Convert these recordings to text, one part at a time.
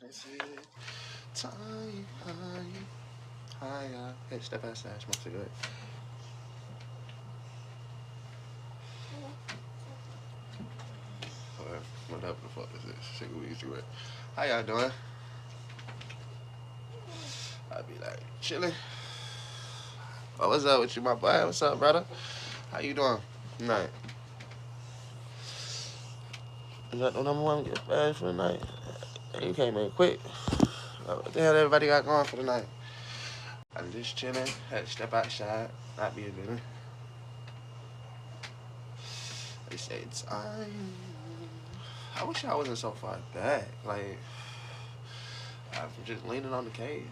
That's it. Time, high. Hey, step outside, smoke a cigarette. Or whatever the fuck is this? Cigarette. How y'all doing? I be like, chilling. Oh, what's up with you, my boy? What's up, brother? How you doing? Night. Is that the number one get fast for the night? Hey, you came in quick. What the hell everybody got going for the night? I'm just chilling. Had to step outside. Not be a villain. They say it's I wish I wasn't so far back. Like, I'm just leaning on the cage.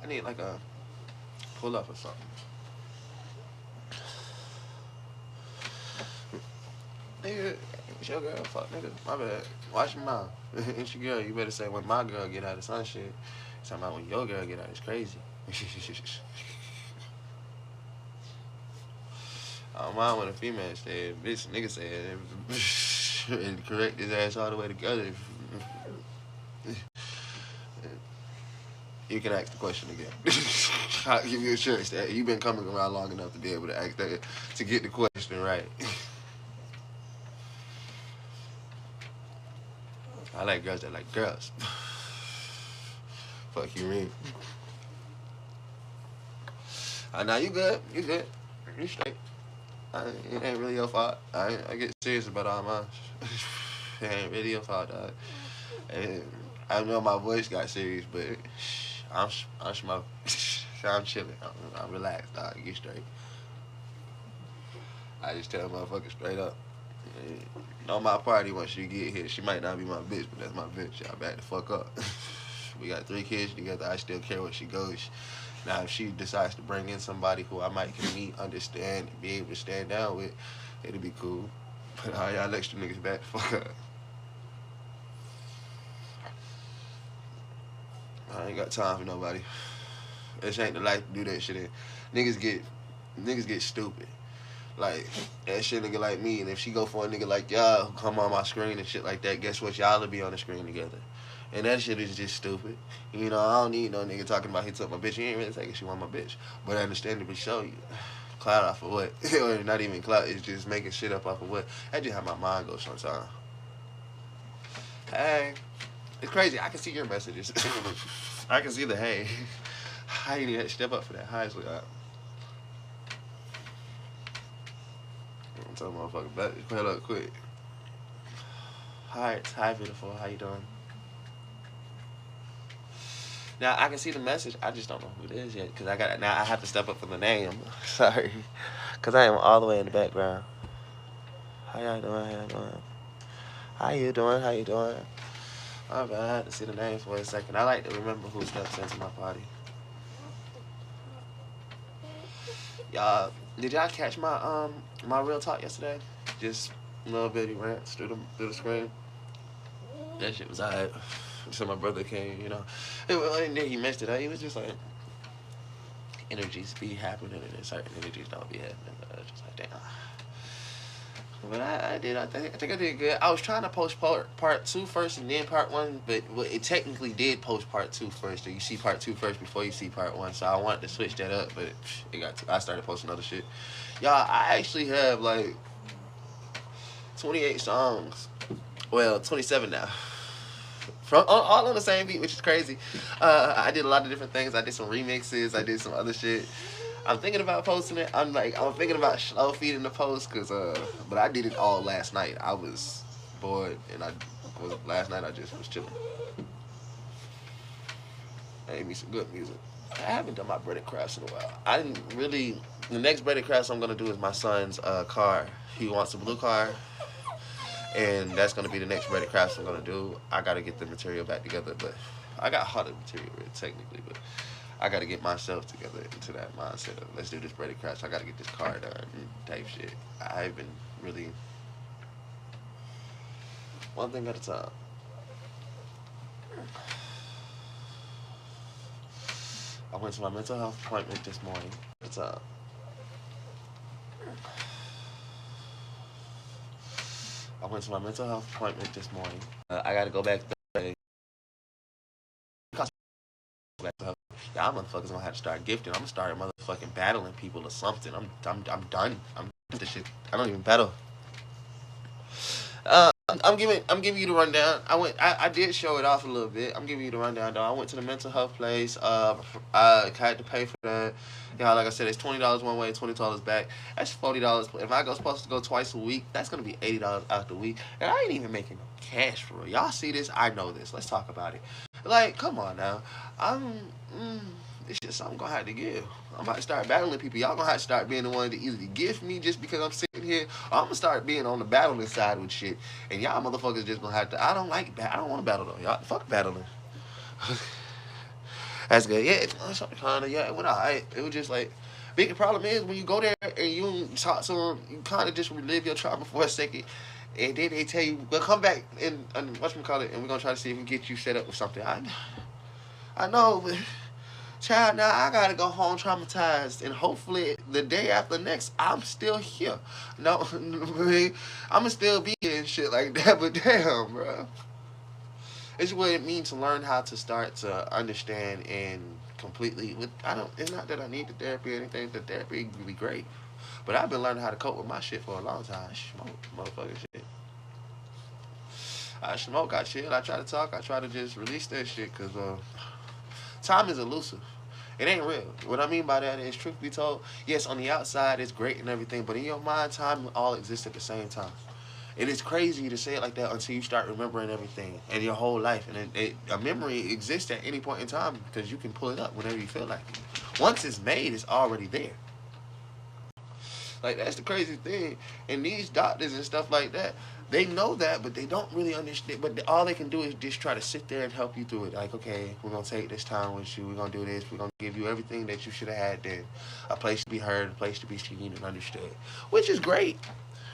I need like a pull up or something. Nigga, it's your girl. Fuck, nigga. My bad. Watch your mouth. It's your girl. You better say when my girl get out of some shit. Talking about when your girl get out. It's crazy. I don't mind when a female said, bitch, nigga said, and correct his ass all the way together. You can ask the question again. I'll give you assurance that you've been coming around long enough to be able to ask that, to get the question right. I like girls that like girls. Fuck you mean? Now you good. You good. You straight. It ain't really your fault. I get serious about all mine. It ain't really your fault, dog. And I know my voice got serious, but I'm smoking. I'm chilling. I'm relaxed, dog. Get straight. I just tell motherfuckers straight up. On my party, once she get here, she might not be my bitch, but that's my bitch. Y'all back the fuck up. We got 3 kids together. I still care where she goes. Now, if she decides to bring in somebody who I might can meet, understand, and be able to stand down with, it'll be cool. But all y'all extra niggas back the fuck up. I ain't got time for nobody. This ain't the life to do that shit in. Niggas get stupid. Like, that shit nigga like me, and if she go for a nigga like y'all who come on my screen and shit like that, guess what? Y'all will be on the screen together. And that shit is just stupid. You know, I don't need no nigga talking about he took my bitch. He ain't really taking she want my bitch. But understandably so, you clout off of what? Or not even clout, it's just making shit up off of what? That just how my mind goes sometimes. Hey. It's crazy. I can see your messages. I can see the hey. I ain't even step up for that. Hi, it's like, I'm telling motherfucker back. Quick up quick. Hi, beautiful. How you doing? Now I can see the message. I just don't know who it is yet because I got now. I have to step up for the name. Sorry, because I am all the way in the background. How y'all doing? How y'all doing? How you doing? How you doing? My bad. I had to see the name for a second. I like to remember who steps into my party. Y'all, did y'all catch my real talk yesterday? Just little bitty rants through the screen. That shit was alright. So my brother came, you know. And then he messed it up. He was just like, energies be happening and certain energies don't be happening. I was just like, damn. But I did. I think I did good. I was trying to post part two first and then part one, but it technically did post part two first. So you see part two first before you see part one. So I wanted to switch that up, but I started posting other shit. Y'all, I actually have like 28 songs. Well, 27 now. From all on the same beat, which is crazy. I did a lot of different things. I did some remixes. I did some other shit. I'm thinking about posting it. I'm thinking about slow feeding the post, but I did it all last night. I was bored, and last night I just was chilling. I made me some good music. I haven't done my breaded crafts in a while. I didn't really. The next breaded crafts I'm gonna do is my son's car. He wants a blue car, and that's gonna be the next breaded crafts I'm gonna do. I gotta get the material back together, but I got harder material technically, but I gotta get myself together into that mindset of let's do this breaded crafts. I gotta get this car done type shit. I've been really one thing at a time. I went to my mental health appointment this morning. It's I went to my mental health appointment this morning. I got to go back Thursday. Y'all motherfuckers gonna have to start gifting. I'm gonna start motherfucking battling people or something. I'm done. I'm done with this shit. I don't even battle. I'm giving you the rundown. I did show it off a little bit. I'm giving you the rundown though. I went to the mental health place. I had to pay for that. Yeah, like I said, it's $20 one way, $20 back. That's $40. If I go supposed to go twice a week, that's gonna be $80 out the week. And I ain't even making no cash for it. Y'all see this? I know this. Let's talk about it. Like, come on now. It's just something I'm gonna have to give. I'm about to start battling people. Y'all gonna have to start being the one to either gift me just because I'm sitting here, or I'm gonna start being on the battling side with shit. And y'all motherfuckers just gonna have to. I don't want to battle though. Y'all fuck battling. That's good. Yeah, it's kind of yeah. It went alright. It was just like. Big problem is when you go there and you talk to them, you kind of just relive your trauma for a second, and then they tell you, "Well, come back and whatchamacallit, and we're gonna try to see if we can get you set up with something." I know, but child, now I gotta go home traumatized, and hopefully the day after next, I'm still here. No, I'ma still be here and shit like that. But damn, bro, it's what it means to learn how to start to understand and completely. It's not that I need the therapy or anything. The therapy would be great, but I've been learning how to cope with my shit for a long time. Smoke, motherfucking shit. I smoke, I chill, I try to talk, I try to just release that shit, cause time is elusive. It ain't real. What I mean by that is, truth be told, yes, on the outside it's great and everything, but in your mind, time all exists at the same time. It is crazy to say it like that until you start remembering everything and your whole life. And a memory exists at any point in time because you can pull it up whenever you feel like it. Once it's made, it's already there. Like, that's the crazy thing. And these doctors and stuff like that, they know that, but they don't really understand. But all they can do is just try to sit there and help you through it. Like, okay, we're going to take this time with you. We're going to do this. We're going to give you everything that you should have had then. A place to be heard, a place to be seen and understood. Which is great.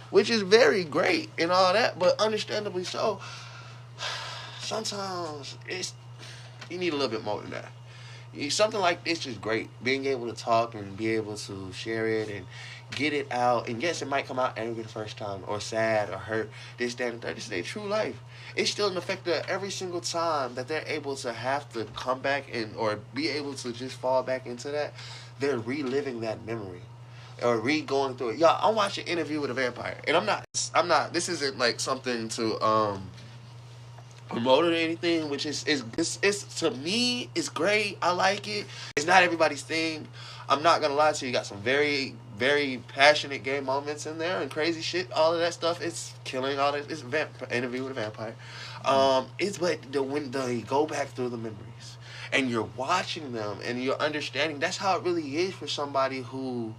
Which is very great and all that. But understandably so, sometimes you need a little bit more than that. Something like this is great. Being able to talk and be able to share it and get it out. And yes, it might come out angry the first time or sad or hurt. This, that, and third. This is their true life. It's still an effect that every single time that they're able to have to come back and or be able to just fall back into that, they're reliving that memory. Or re-going through it. Y'all, I'm watching Interview with a Vampire. And I'm not, this isn't like something to, promote or anything, which is to me it's great. I like it. It's not everybody's thing. I'm not gonna lie to you. You got some very very passionate gay moments in there and crazy shit. All of that stuff. It's killing all that. It's Interview with a Vampire. It's when they go back through the memories and you're watching them and you're understanding. That's how it really is for somebody who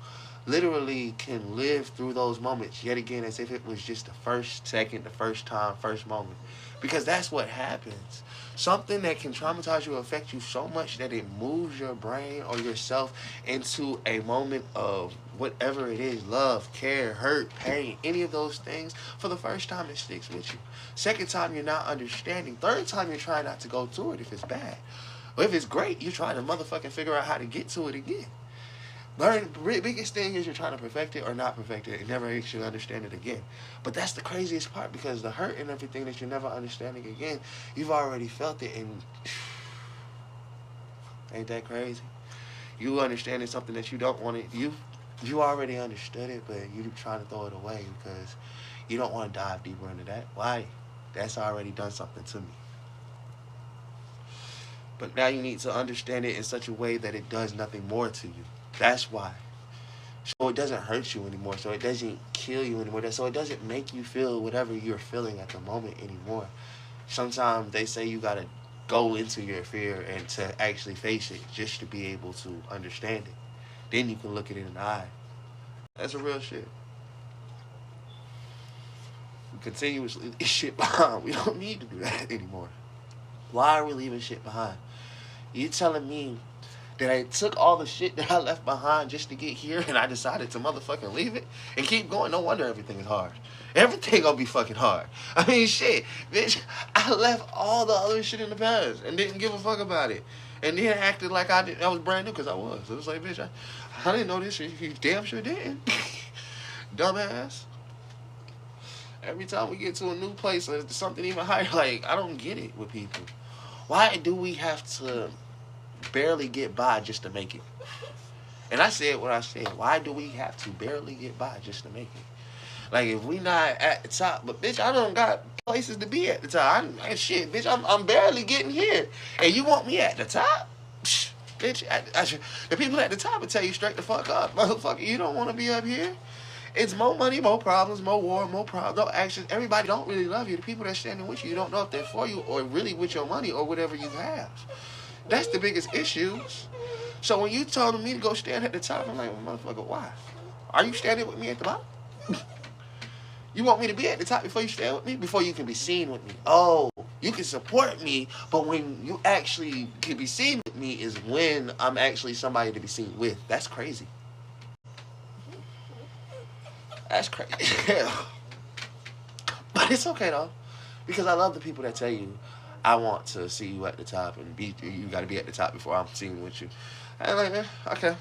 literally can live through those moments yet again as if it was just the first second, the first time, first moment. Because that's what happens. Something that can traumatize you or affect you so much that it moves your brain or yourself into a moment of whatever it is, love, care, hurt, pain, any of those things. For the first time, it sticks with you. Second time, you're not understanding. Third time, you're trying not to go through it if it's bad. Or if it's great, you're trying to motherfucking figure out how to get to it again. Biggest thing is you're trying to perfect it or not perfect it and never actually understand it again. But that's the craziest part because the hurt and everything that you're never understanding again, you've already felt it and ain't that crazy? You understanding something that you don't want to, you already understood it, but you trying to throw it away because you don't want to dive deeper into that. Why? That's already done something to me. But now you need to understand it in such a way that it does nothing more to you. That's why. So it doesn't hurt you anymore. So it doesn't kill you anymore. So it doesn't make you feel whatever you're feeling at the moment anymore. Sometimes they say you gotta go into your fear and to actually face it just to be able to understand it. Then you can look it in the eye. That's a real shit. We continuously leave shit behind. We don't need to do that anymore. Why are we leaving shit behind? You telling me that I took all the shit that I left behind just to get here and I decided to motherfucking leave it and keep going? No wonder everything is hard. Everything gonna be fucking hard. I mean, shit, bitch, I left all the other shit in the past and didn't give a fuck about it. And then acted like I was brand new because I was. It was like, bitch, I didn't know this shit. You damn sure didn't. Dumbass. Every time we get to a new place or something even higher, like, I don't get it with people. Why do we have to barely get by just to make it? And I said what I said. Why do we have to barely get by just to make it? Like, if we not at the top, but bitch, I don't got places to be at the top. Shit, bitch, I'm barely getting here. And you want me at the top? Psh, bitch, the people at the top will tell you straight the fuck up. Motherfucker, you don't want to be up here. It's more money, more problems, more war, more problems, no actions. Everybody don't really love you. The people that's standing with you don't know if they're for you or really with your money or whatever you have. That's the biggest issues. So when you told me to go stand at the top, I'm like, well, motherfucker, why? Are you standing with me at the bottom? You want me to be at the top before you stand with me? Before you can be seen with me. Oh, you can support me, but when you actually can be seen with me is when I'm actually somebody to be seen with. That's crazy. That's crazy. But it's okay though, because I love the people that tell you, I want to see you at the top and you got to be at the top before I'm seen with you. I'm like, okay.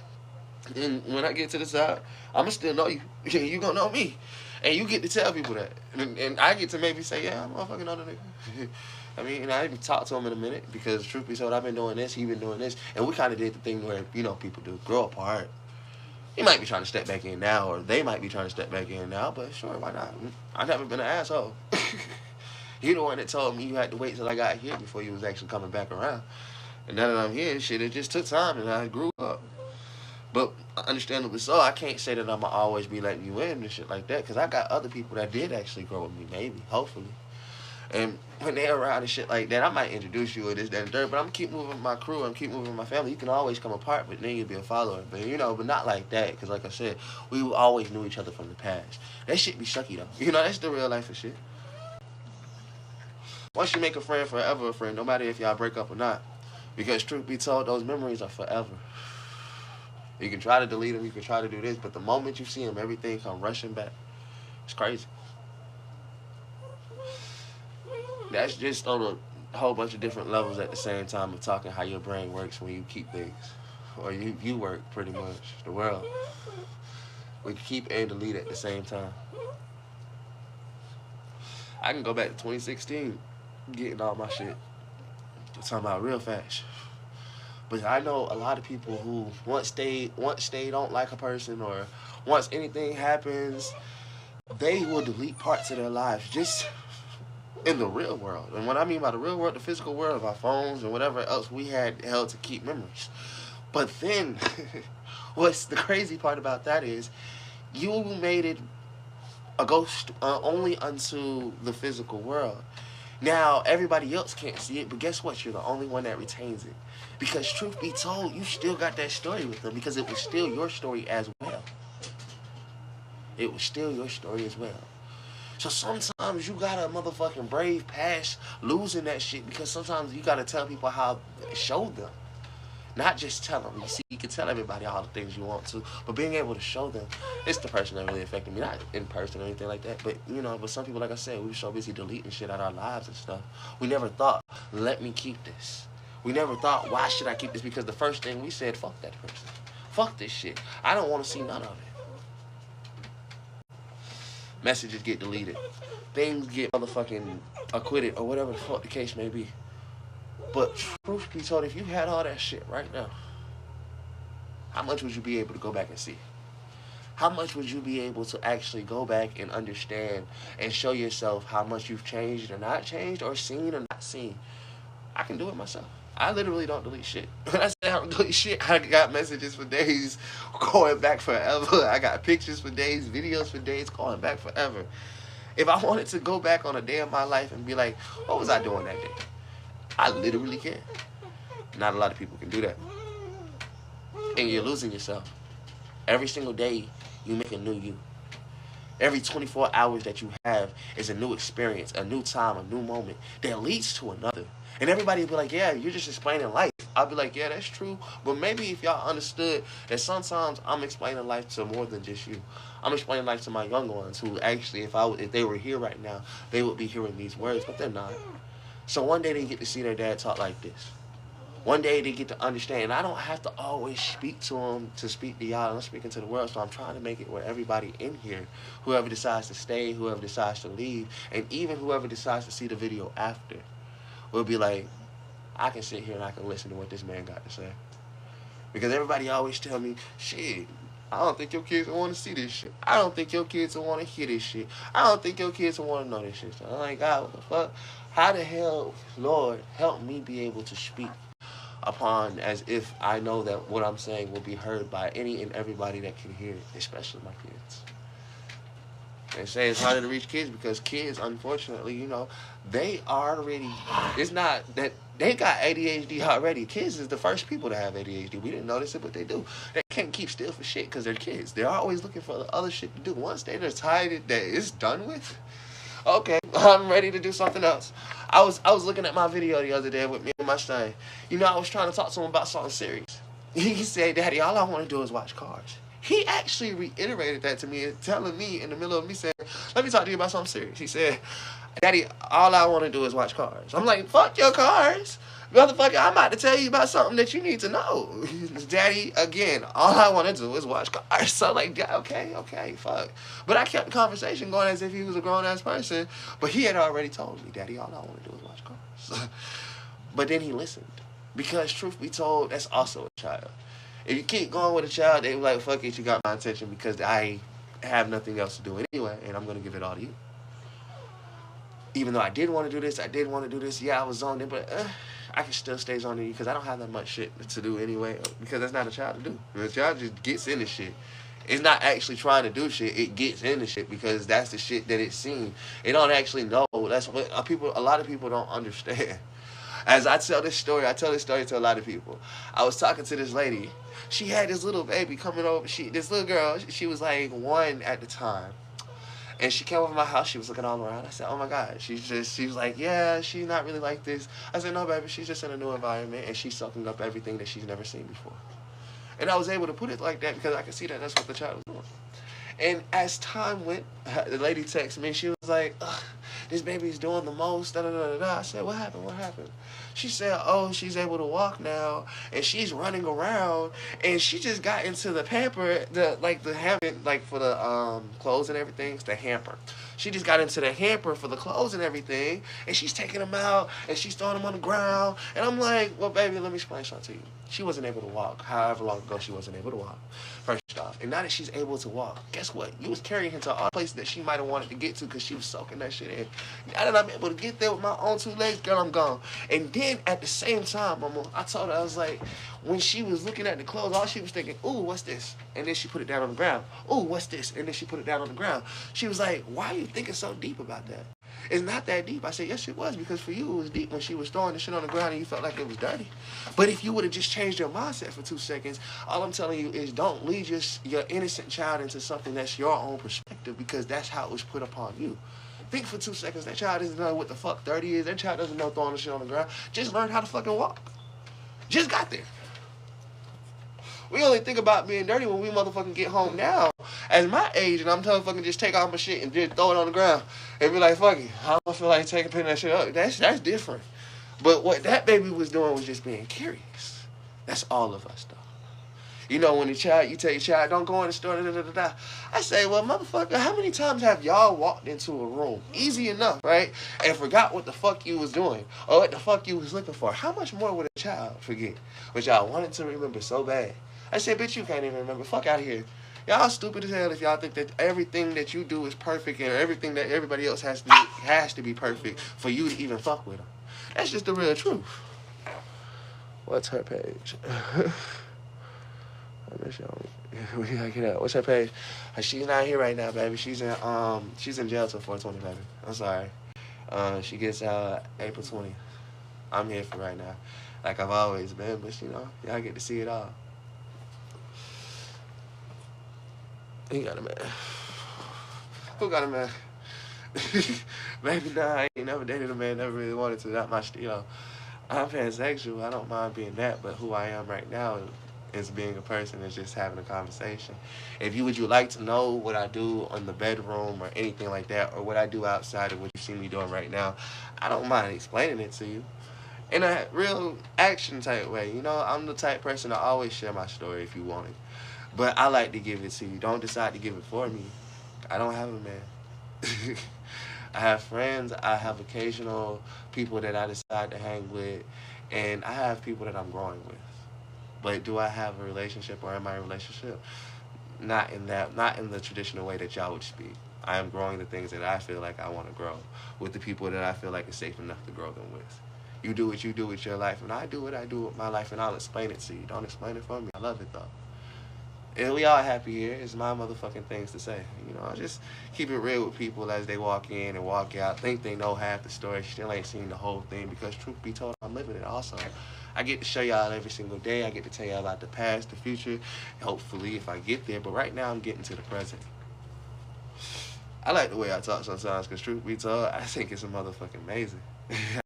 And when I get to the top, I'ma still know you. You gonna know me, and you get to tell people that, and I get to maybe say, yeah, I motherfucking know the nigga. I mean, and I even talk to him in a minute because truth be told, I've been doing this, he been doing this, and we kind of did the thing where people do grow apart. He might be trying to step back in now, or they might be trying to step back in now, but sure, why not? I've never been an asshole. You the one that told me you had to wait till I got here before you was actually coming back around. And now that I'm here, shit, it just took time and I grew up. But understandably so, I can't say that I'm going to always be letting you in and shit like that, because I got other people that did actually grow with me, maybe, hopefully. And when they're around and shit like that, I might introduce you or this, that, and third, but I'm keep moving my crew, I'm keep moving my family. You can always come apart, but then you'll be a follower. But, but not like that, because like I said, we always knew each other from the past. That shit be sucky, though. That's the real life of shit. Once you make a friend, forever a friend, no matter if y'all break up or not. Because truth be told, those memories are forever. You can try to delete them, you can try to do this, but the moment you see them, everything come rushing back. It's crazy. That's just on a whole bunch of different levels at the same time of talking how your brain works when you keep things. Or you work, pretty much. The world. We can keep and delete at the same time. I can go back to 2016, getting all my shit. Talking about real fast. But I know a lot of people who once they don't like a person, or once anything happens, they will delete parts of their lives just in the real world. And what I mean by the real world, the physical world of our phones and whatever else we had held to keep memories. But then, what's the crazy part about that is, you made it a ghost only unto the physical world. Now, everybody else can't see it, but guess what? You're the only one that retains it. Because truth be told, you still got that story with them, because it was still your story as well. It was still your story as well. So sometimes you gotta motherfucking brave past losing that shit, because sometimes you gotta tell people how, show them. Not just tell them. You see, you can tell everybody all the things you want to, but being able to show them, it's the person that really affected me. Not in person or anything like that, but but some people, like I said, we were so busy deleting shit out of our lives and stuff. We never thought, let me keep this. We never thought, why should I keep this? Because the first thing we said, fuck that person. Fuck this shit. I don't want to see none of it. Messages get deleted. Things get motherfucking acquitted or whatever the fuck the case may be. But truth be told, if you had all that shit right now, how much would you be able to go back and see? How much would you be able to actually go back and understand and show yourself how much you've changed or not changed, or seen or not seen? I can do it myself. I literally don't delete shit. When I say I don't delete shit, I got messages for days going back forever. I got pictures for days, videos for days going back forever. If I wanted to go back on a day of my life and be like, what was I doing that day? I literally can. Not a lot of people can do that. And you're losing yourself. Every single day, you make a new you. Every 24 hours that you have is a new experience, a new time, a new moment that leads to another. And everybody will be like, yeah, you're just explaining life. I'll be like, yeah, that's true. But maybe if y'all understood that sometimes I'm explaining life to more than just you. I'm explaining life to my young ones who actually, if they were here right now, they would be hearing these words, but they're not. So one day they get to see their dad talk like this. One day they get to understand. And I don't have to always speak to them to speak to y'all. I'm speaking to the world, so I'm trying to make it where everybody in here, whoever decides to stay, whoever decides to leave, and even whoever decides to see the video after, will be like, I can sit here and I can listen to what this man got to say. Because everybody always tell me, shit, I don't think your kids will want to see this shit. I don't think your kids will want to hear this shit. I don't think your kids will want to know this shit. So I'm like, God, what the fuck? How the hell, Lord, help me be able to speak upon as if I know that what I'm saying will be heard by any and everybody that can hear it, especially my kids. They say it's harder to reach kids because kids, unfortunately, you know, they are already, it's not that they got ADHD already. Kids is the first people to have ADHD. We didn't notice it, but they do. They can't keep still for shit because they're kids. They're always looking for other shit to do. Once they're decided that it's done with, okay, I'm ready to do something else. I was looking at my video the other day with me and my son. You know, I was trying to talk to him about something serious. He said, Daddy, all I want to do is watch cars. He actually reiterated that to me, telling me in the middle of me saying, let me talk to you about something serious. He said, Daddy, all I want to do is watch cars. I'm like, fuck your cars. Motherfucker, I'm about to tell you about something that you need to know. Daddy, again, all I want to do is watch cars. So like, okay, fuck. But I kept the conversation going as if he was a grown-ass person. But he had already told me, Daddy, all I want to do is watch cars. But then he listened. Because truth be told, that's also a child. If you keep going with a child, they be like, fuck it, you got my attention because I have nothing else to do anyway, and I'm going to give it all to you. Even though I did want to do this, yeah, I was zoned in, but I can still stay zoned in because I don't have that much shit to do anyway, because that's not a child to do. The child just gets into shit. It's not actually trying to do shit, it gets into shit because that's the shit that it's seen. It don't actually know. That's what a lot of people don't understand. As I tell this story to a lot of people. I was talking to this lady. She had this little baby coming over. This little girl, she was like 1 at the time. And she came over to my house. She was looking all around. I said, oh my God. She was like, yeah, she's not really like this. I said, no, baby, she's just in a new environment. And she's soaking up everything that she's never seen before. And I was able to put it like that because I could see that that's what the child was doing. And as time went, the lady texted me. She was like, ugh, this baby's doing the most. Da, da, da, da. I said, what happened? What happened? She said, oh, she's able to walk now, and she's running around, and she just got into the pamper, the hamper, like for the clothes and everything, it's the hamper. She just got into the hamper for the clothes and everything, and she's taking them out, and she's throwing them on the ground, and I'm like, well, baby, let me explain something to you. She wasn't able to walk. However long ago she wasn't able to walk, first off. And now that she's able to walk, guess what? You was carrying her to all places that she might have wanted to get to because she was soaking that shit in. Now that I'm able to get there with my own 2 legs, girl, I'm gone. And then at the same time, Mama, I told her, I was like, when she was looking at the clothes, all she was thinking, ooh, what's this? And then she put it down on the ground. Ooh, what's this? And then she put it down on the ground. She was like, why are you thinking so deep about that? It's not that deep. I said, yes, it was, because for you, it was deep when she was throwing the shit on the ground and you felt like it was dirty. But if you would have just changed your mindset for 2 seconds, all I'm telling you is don't lead your innocent child into something that's your own perspective, because that's how it was put upon you. Think for 2 seconds. That child doesn't know what the fuck 30 is. That child doesn't know throwing the shit on the ground. Just learn how to fucking walk. Just got there. We only think about being dirty when we motherfucking get home now. As my age, and I'm telling fucking just take off my shit and just throw it on the ground and be like, fuck it, I don't feel like picking that shit up. That's different. But what that baby was doing was just being curious. That's all of us, though. You know, when you tell your child, don't go in the store, da, da, da, da. I say, well, motherfucker, how many times have y'all walked into a room, easy enough, right, and forgot what the fuck you was doing or what the fuck you was looking for? How much more would a child forget what y'all wanted to remember so bad? I said, bitch, you can't even remember. Fuck out of here. Y'all stupid as hell if y'all think that everything that you do is perfect and everything that everybody else has to be perfect for you to even fuck with them. That's just the real truth. What's her page? I miss y'all. We gotta get out. What's her page? She's not here right now, baby. She's in jail till 4/20, baby. I'm sorry. She gets out April 20th. I'm here for right now, like I've always been. But you know, y'all get to see it all. He got a man. Who got a man? Maybe nah, I ain't never dated a man, never really wanted to. Not my, I'm pansexual. I don't mind being that, but who I am right now is being a person that's just having a conversation. Would you like to know what I do on the bedroom or anything like that, or what I do outside of what you see me doing right now, I don't mind explaining it to you. in a real action type way. You know, I'm the type person to always share my story if you want it. But I like to give it to you. Don't decide to give it for me. I don't have a man. I have friends. I have occasional people that I decide to hang with. And I have people that I'm growing with. But do I have a relationship or am I in a relationship? Not in the traditional way that y'all would speak. I am growing the things that I feel like I want to grow with the people that I feel like it's safe enough to grow them with. You do what you do with your life, and I do what I do with my life, and I'll explain it to you. Don't explain it for me. I love it though. And we all happy here. It's my motherfucking things to say. You know, I just keep it real with people as they walk in and walk out. Think they know half the story, still ain't seen the whole thing because truth be told, I'm living it also. I get to show y'all every single day. I get to tell y'all about the past, the future, hopefully if I get there. But right now I'm getting to the present. I like the way I talk sometimes because truth be told, I think it's a motherfucking amazing.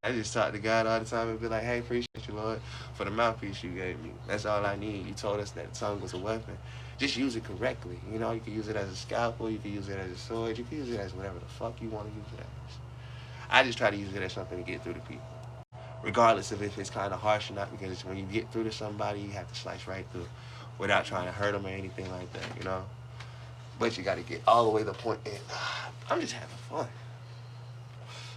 I just talk to God all the time and be like, hey, appreciate you, Lord, for the mouthpiece you gave me. That's all I need. You told us that the tongue was a weapon. Just use it correctly. You know, you can use it as a scalpel. You can use it as a sword. You can use it as whatever the fuck you want to use it as. I just try to use it as something to get through to people. Regardless of if it's kind of harsh or not, because when you get through to somebody, you have to slice right through without trying to hurt them or anything like that, you know? But you got to get all the way to the point, and I'm just having fun.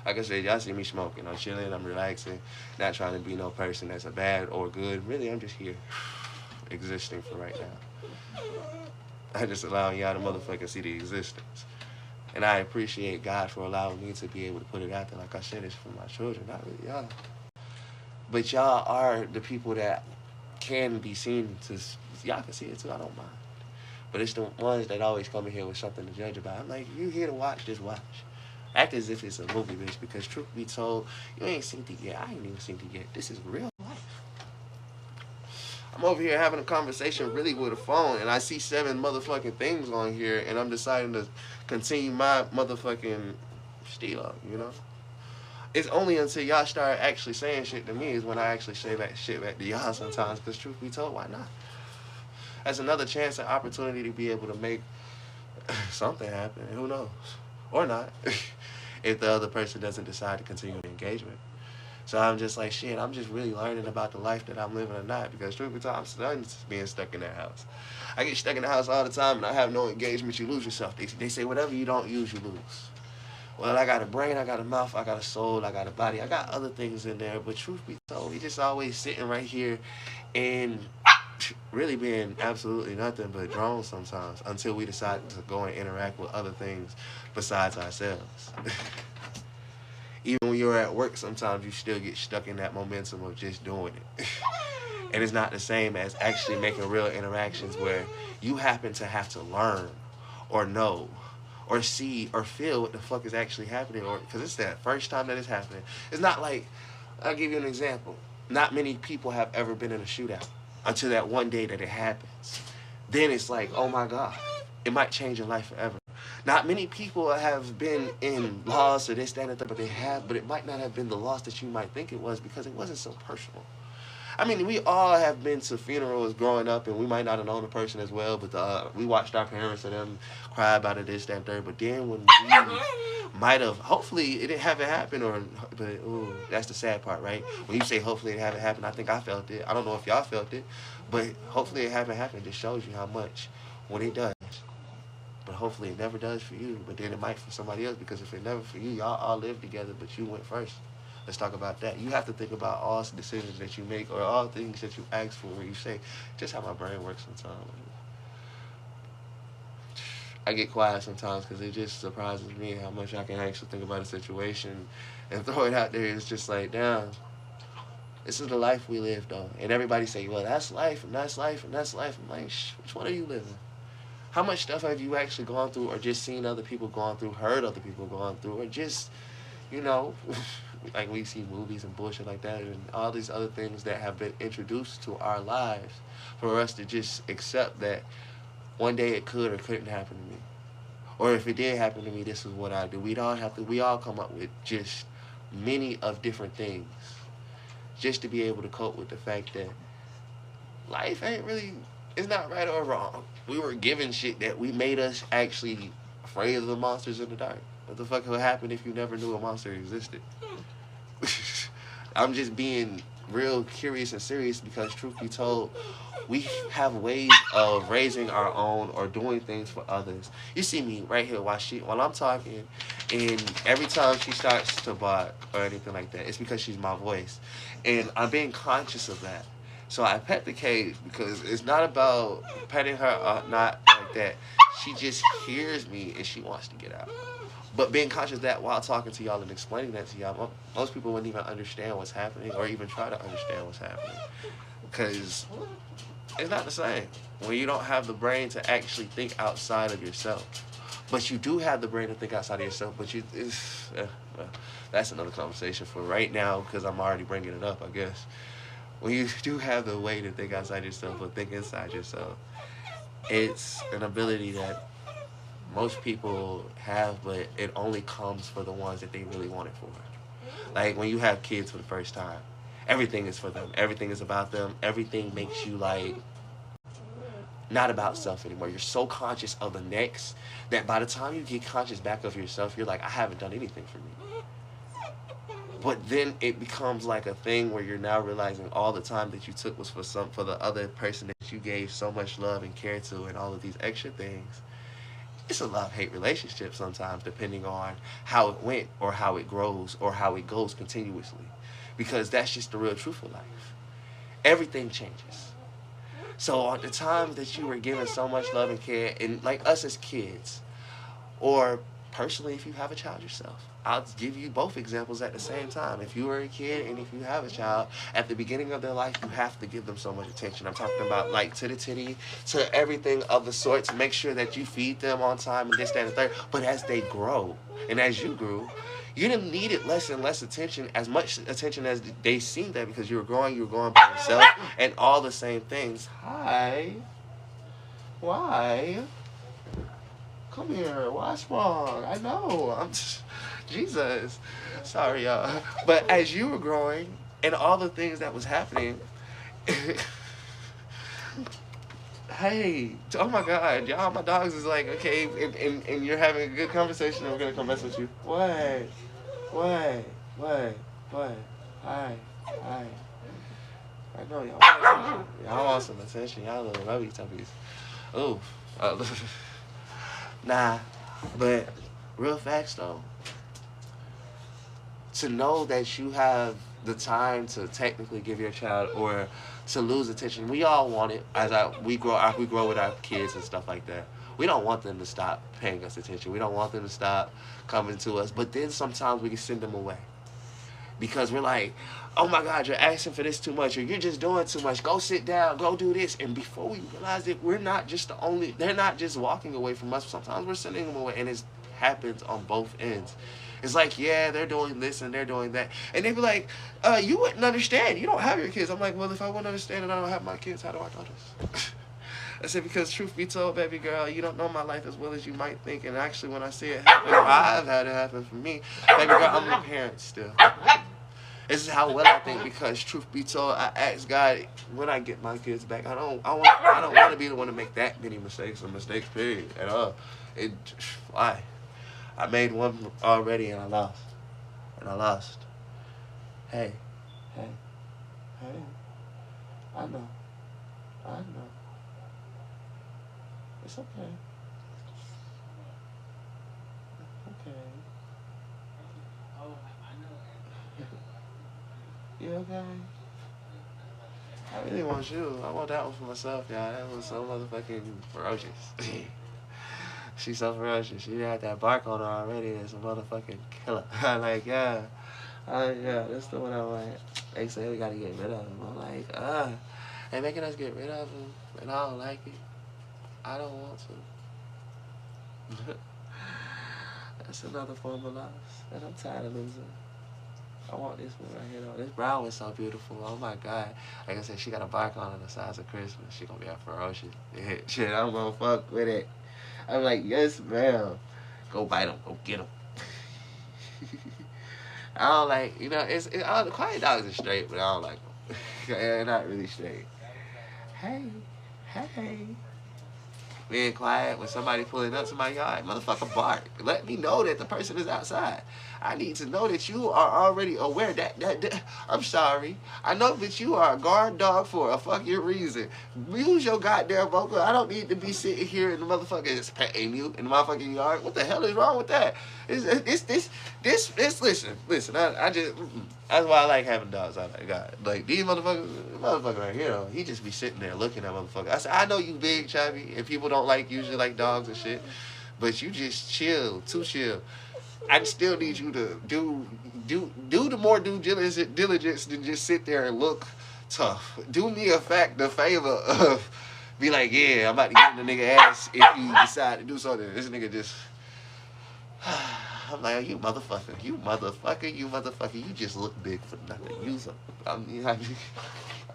Like I said, y'all see me smoking. I'm chilling, I'm relaxing, not trying to be no person that's a bad or good. Really, I'm just here, existing for right now. I just allowing y'all to motherfucking see the existence. And I appreciate God for allowing me to be able to put it out there. Like I said, it's for my children, not really y'all. But y'all are the people that can be seen to, y'all can see it too, I don't mind. But it's the ones that always come in here with something to judge about. I'm like, you here to watch, just watch. Act as if it's a movie, bitch, because truth be told, you ain't seen it yet. I ain't even seen it yet. This is real life. I'm over here having a conversation really with a phone, and I see 7 motherfucking things on here, and I'm deciding to continue my motherfucking steal, you know? It's only until y'all start actually saying shit to me is when I actually say that shit back to y'all sometimes, because truth be told, why not? That's another chance and opportunity to be able to make something happen. Who knows? Or not. If the other person doesn't decide to continue the engagement. So I'm just like, shit, I'm just really learning about the life that I'm living or not. Because truth be told, I'm done being stuck in that house. I get stuck in the house all the time and I have no engagement. You lose yourself. They say whatever you don't use, you lose. Well, I got a brain, I got a mouth, I got a soul, I got a body. I got other things in there. But truth be told, we just always sitting right here and really being absolutely nothing but drones sometimes until we decide to go and interact with other things besides ourselves. Even when you're at work, sometimes you still get stuck in that momentum of just doing it. And it's not the same as actually making real interactions where you happen to have to learn or know or see or feel what the fuck is actually happening, or because it's that first time that it's happening. It's not like, I'll give you an example. Not many people have ever been in a shootout until that one day that it happens. Then it's like, oh my God, it might change your life forever. Not many people have been in loss or this, that, and that, but they have, but it might not have been the loss that you might think it was because it wasn't so personal. I mean, we all have been to funerals growing up, and we might not have known the person as well, but we watched our parents and them cry about it, this, that, and third. But then when we might have, hopefully it didn't have it happen, but ooh, that's the sad part, right? When you say hopefully it haven't happened, I think I felt it. I don't know if y'all felt it, but hopefully it haven't happened. It just shows you how much when it does. But hopefully it never does for you, but then it might for somebody else, because if it never for you, y'all all live together, but you went first. Let's talk about that. You have to think about all decisions that you make or all things that you ask for where you say, just how my brain works sometimes. I get quiet sometimes because it just surprises me how much I can actually think about a situation and throw it out there. It's just like, damn, this is the life we live, though. And everybody say, well, that's life, and that's life, and that's life. I'm like, which one are you living? How much stuff have you actually gone through, or just seen other people going through, heard other people going through, or just, you know, like we see movies and bullshit like that and all these other things that have been introduced to our lives for us to just accept that one day it could or couldn't happen to me. Or if it did happen to me, this is what I do. We all come up with just many of different things just to be able to cope with the fact that life ain't really, it's not right or wrong. We were given shit that we made us actually afraid of the monsters in the dark. What the fuck would happen if you never knew a monster existed? I'm just being real curious and serious because, truth be told, we have ways of raising our own or doing things for others. You see me right here while I'm talking, and every time she starts to bark or anything like that, it's because she's my voice, and I'm being conscious of that. So I pet the cage because it's not about petting her or not like that. She just hears me and she wants to get out. But being conscious of that while talking to y'all and explaining that to y'all, most people wouldn't even understand what's happening or even try to understand what's happening. Because it's not the same when you don't have the brain to actually think outside of yourself. But you do have the brain to think outside of yourself. But that's another conversation for right now because I'm already bringing it up, I guess. When you do have the way to think outside yourself or think inside yourself, it's an ability that most people have, but it only comes for the ones that they really want it for. Like when you have kids for the first time, everything is for them. Everything is about them. Everything makes you like not about self anymore. You're so conscious of the next that by the time you get conscious back of yourself, you're like, I haven't done anything for me. But then it becomes like a thing where you're now realizing all the time that you took was for the other person that you gave so much love and care to and all of these extra things. It's a love-hate relationship sometimes, depending on how it went or how it grows or how it goes continuously. Because that's just the real truth of life. Everything changes. So at the time that you were given so much love and care, and like us as kids, or personally if you have a child yourself, I'll give you both examples at the same time. If you were a kid and if you have a child, at the beginning of their life, you have to give them so much attention. I'm talking about like to the titty, to everything of the sort, to make sure that you feed them on time and this, that, and the third. But as they grow, and as you grew, you didn't need it less and less attention, as much attention as they seen that because you were growing by yourself, and all the same things. Hi. Why? Come here. What's wrong? I know. Jesus. Sorry, y'all. But as you were growing and all the things that was happening, hey, oh my God, y'all, my dogs is like, okay, and you're having a good conversation, and we're going to come mess with you. What? What? What? What? Hi. Hi. I know y'all want some attention. Y'all little lovey tuppies. Ooh. Nah. But real facts though. To know that you have the time to technically give your child or to lose attention. We all want it we grow with our kids and stuff like that. We don't want them to stop paying us attention. We don't want them to stop coming to us. But then sometimes we can send them away. Because we're like, oh my God, you're asking for this too much, or you're just doing too much. Go sit down, go do this. And before we realize it, they're not just walking away from us. Sometimes we're sending them away, and it happens on both ends. It's like, yeah, they're doing this and they're doing that. And they be like, you wouldn't understand. You don't have your kids. I'm like, well, if I wouldn't understand and I don't have my kids, how do I know this? I said, because truth be told, baby girl, you don't know my life as well as you might think. And actually, when I see it happen, I've had it happen for me. Baby girl, I'm a parent still. This is how well I think, because truth be told, I ask God when I get my kids back. I don't want to be the one to make that many mistakes period at all. Why? I made one already and I lost. Hey. I know. It's okay. Okay. You okay? I really want you. I want that one for myself, y'all. That was so motherfucking ferocious. She's so ferocious. She had that bark on her already. It's a motherfucking killer. Like, yeah. Yeah, that's the one I want. They say we gotta get rid of him. I'm like, they making us get rid of him, and I don't like it. I don't want to. That's another form of loss, and I'm tired of losing. I want this one right here, though. This brown one's so beautiful. Oh my God. Like I said, she got a bark on her the size of Christmas. She gonna be a ferocious. Yeah, shit, I'm gonna fuck with it. I'm like, yes, ma'am. Go bite him. Go get him. I don't like, the quiet dogs are straight, but I don't like them. They're not really straight. Hey. Being quiet when somebody pulling up to my yard, motherfucker bark. Let me know that the person is outside. I need to know that you are already aware that I'm sorry. I know that you are a guard dog for a fucking reason. Use your goddamn vocal. I don't need to be sitting here and the motherfucker is petting you in the motherfucking yard. What the hell is wrong with that? Listen. I just, that's why I like having dogs. I like God. Like these motherfuckers right here, though, he just be sitting there looking at motherfuckers. I said, I know you big, chubby, and people don't usually like dogs and shit, but you just chill, too chill. I still need you to do the more due diligence than just sit there and look tough. Do me the favor of be like, yeah, I'm about to get in the nigga ass if you decide to do something. This nigga just, I'm like, you motherfucker, you just look big for nothing.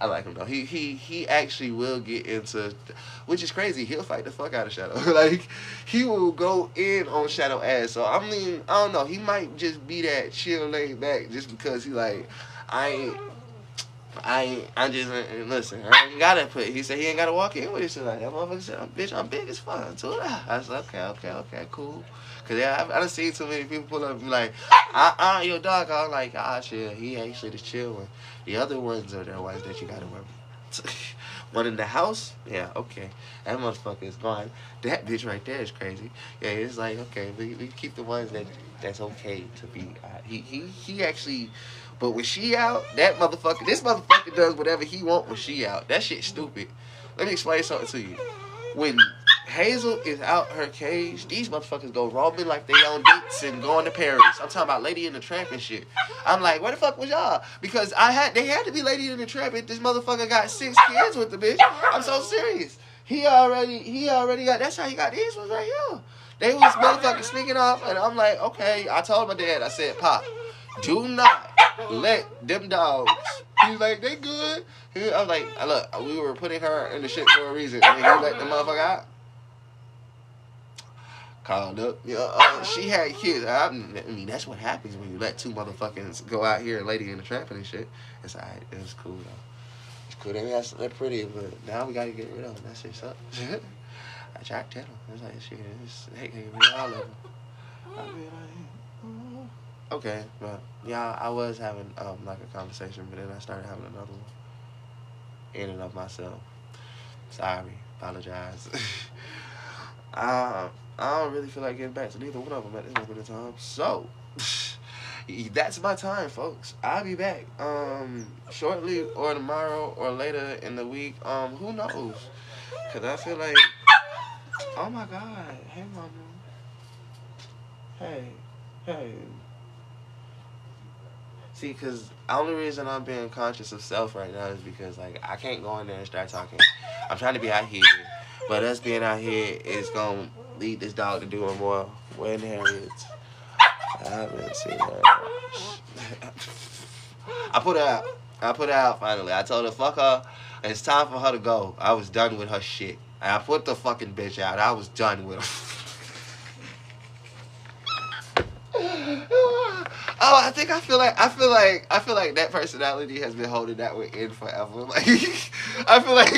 I like him though. He actually will get into, which is crazy. He'll fight the fuck out of Shadow. Like he will go in on Shadow ass. So I mean, I don't know. He might just be that chill, laid back, just because he like, listen. I ain't gotta put. He said he ain't gotta walk in with it. So like that motherfucker said, bitch, I'm big as fuck too. I was like, okay, cool. Cause yeah, I done seen too many people pull up and be like, your dog. I'm like, chill. He actually the chill one. The other ones are the ones that you gotta worry about. One in the house, yeah, okay. That motherfucker is gone. That bitch right there is crazy. Yeah, it's like, okay, we keep the ones that's okay to be. He actually, but when she out, this motherfucker does whatever he want when she out. That shit's stupid. Let me explain something to you. When Hazel is out her cage, these motherfuckers go roaming like they on dates and going to Paris. I'm talking about Lady in the Tramp and shit. I'm like, where the fuck was y'all? Because they had to be Lady in the Tramp and this motherfucker got 6 kids with the bitch. I'm so serious. He already got, that's how he got these ones right here. They was motherfucking sneaking off and I'm like, okay. I told my dad, I said, Pop, do not let them dogs. He's like, they good. I was like, look, we were putting her in the shit for a reason. And you let the motherfucker out. Called up. She had kids. I mean, that's what happens when you let 2 motherfuckers go out here and Lady in the Tramp and shit. It's alright. It was cool, though. It's cool. They're pretty, but now we gotta get rid of them. That shit's up. I tried to tell them. It's like, shit, hey, we all of them. I mean, okay, but yeah, I was having like a conversation, but then I started having another one. In and of myself. Sorry, apologize. I don't really feel like getting back to neither one of them at this moment in time. So that's my time, folks. I'll be back shortly or tomorrow or later in the week. Who knows? Cause I feel like, oh my God, hey mama, hey. See, because the only reason I'm being conscious of self right now is because, like, I can't go in there and start talking. I'm trying to be out here, but us being out here is going to lead this dog to doing more when Harriet's. I haven't seen her. I put her out finally. I told her, fuck her. It's time for her to go. I was done with her shit. I put the fucking bitch out. I was done with her. Oh, I feel like that personality has been holding that way in forever. Like, I feel like,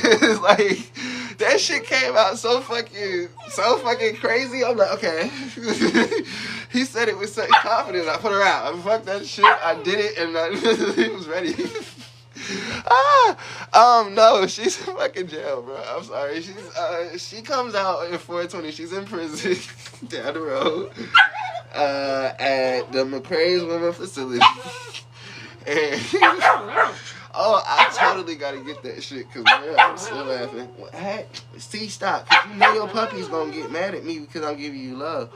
cause like that shit came out so fucking crazy. I'm like, okay. He said it with such confidence. I put her out. I fucked that shit. I did it, and he was ready. No, she's in fucking jail, bro. I'm sorry. She comes out in 420. She's in prison down the road. At the McCrae's Women Facility. And I totally gotta get that shit, cause man, I'm still laughing. Hey, see, stop, cause you know your puppy's gonna get mad at me because I'm giving you love.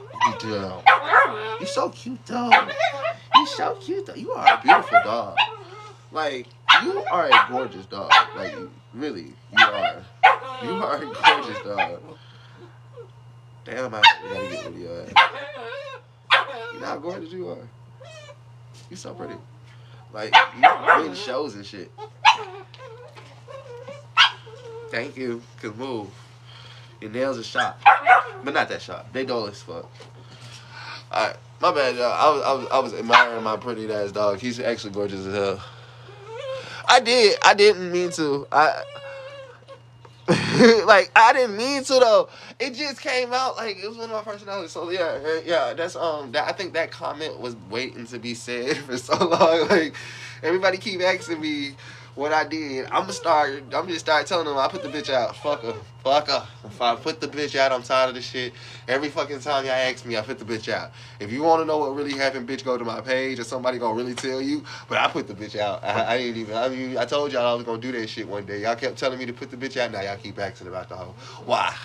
You so cute, dog. You so cute, dog. You are a beautiful dog. Like, you are a gorgeous dog. Like, really, you are. You are a gorgeous dog. Damn, I gotta get rid of your ass. You know how gorgeous you are. You so pretty. Like, you in shows and shit. Thank you. Cause move. Your nails are sharp. But not that sharp. They dull as fuck. Alright. My bad, y'all. I was admiring my pretty ass dog. He's actually gorgeous as hell. I didn't mean to. Like, I didn't mean to though. It just came out like it was one of my personalities. So yeah. That's that, I think that comment was waiting to be said for so long. Like, everybody keep asking me what I did. I'm just start telling them I put the bitch out. Fuck her. If I put the bitch out, I'm tired of this shit. Every fucking time y'all ask me, I put the bitch out. If you want to know what really happened, bitch, go to my page or somebody gonna really tell you. But I put the bitch out. I didn't even. I mean, I told y'all I was gonna do that shit one day. Y'all kept telling me to put the bitch out. Now y'all keep asking about the hoe. Why?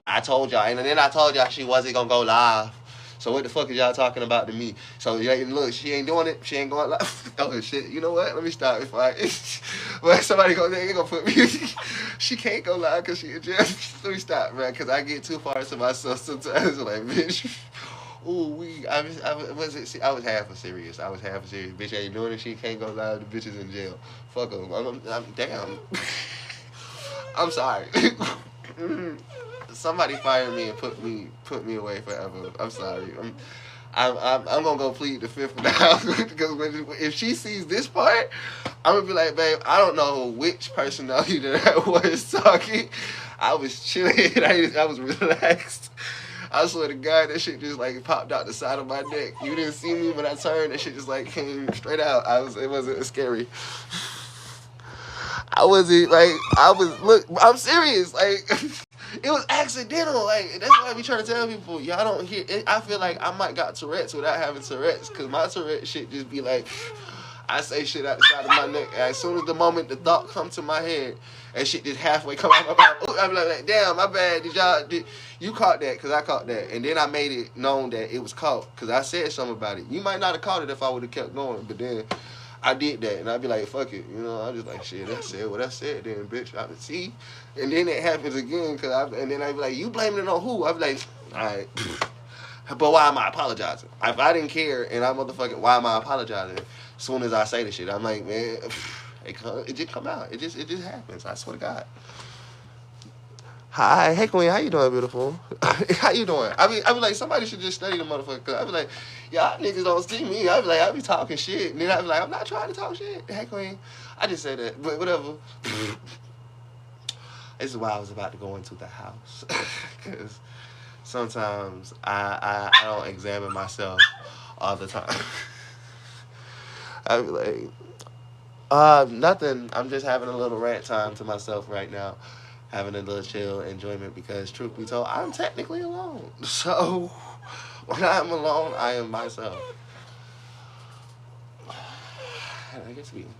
I told y'all, and then I told y'all she wasn't gonna go live. So what the fuck is y'all talking about to me? So yeah, look, she ain't doing it. She ain't going live. Oh shit! You know what? Let me stop before well, somebody gonna put me. She can't go live because she in jail. Let me stop, man, because I get too far into myself sometimes. Like, bitch. Ooh, I was half serious. Bitch ain't doing it. She can't go live. The bitch is in jail. Fuck her. Damn. I'm sorry. Somebody fired me and put me away forever. I'm sorry. I'm gonna go plead the fifth now because if she sees this part, I'm gonna be like, babe, I don't know which personality that I was talking. I was chilling. I was relaxed. I swear to God, that shit just like popped out the side of my neck. You didn't see me, but I turned. That shit just like came straight out. It wasn't scary. Look, I'm serious. Like, it was accidental. Like, that's why I be trying to tell people, y'all don't hear it. I feel like I might got Tourette's without having Tourette's, because my Tourette shit just be like, I say shit out the side of my neck. And as soon as the moment the thought come to my head, and shit just halfway come out my mouth, I be like, damn, my bad. You caught that? Because I caught that. And then I made it known that it was caught, because I said something about it. You might not have caught it if I would have kept going, but then I did that, and I'd be like, fuck it, I'm just like, shit, I said what I said then, bitch. I see, and then it happens again, and then I'd be like, you blaming it on who? I'd be like, all right, but why am I apologizing? If I didn't care, and why am I apologizing? As soon as I say the shit, I'm like, man, it just come out. It just happens. I swear to God. Hi, hey Queen, how you doing, beautiful? How you doing? I be like, somebody should just study the motherfucker. Cause I be like, y'all niggas don't see me. I be like, I be talking shit, and then I be like, I'm not trying to talk shit. Hey Queen, I just said that, but whatever. This is why I was about to go into the house, cause sometimes I don't examine myself all the time. I be like, nothing. I'm just having a little rant time to myself right now. Having a little chill enjoyment because, truth be told, I'm technically alone. So, when I'm alone, I am myself.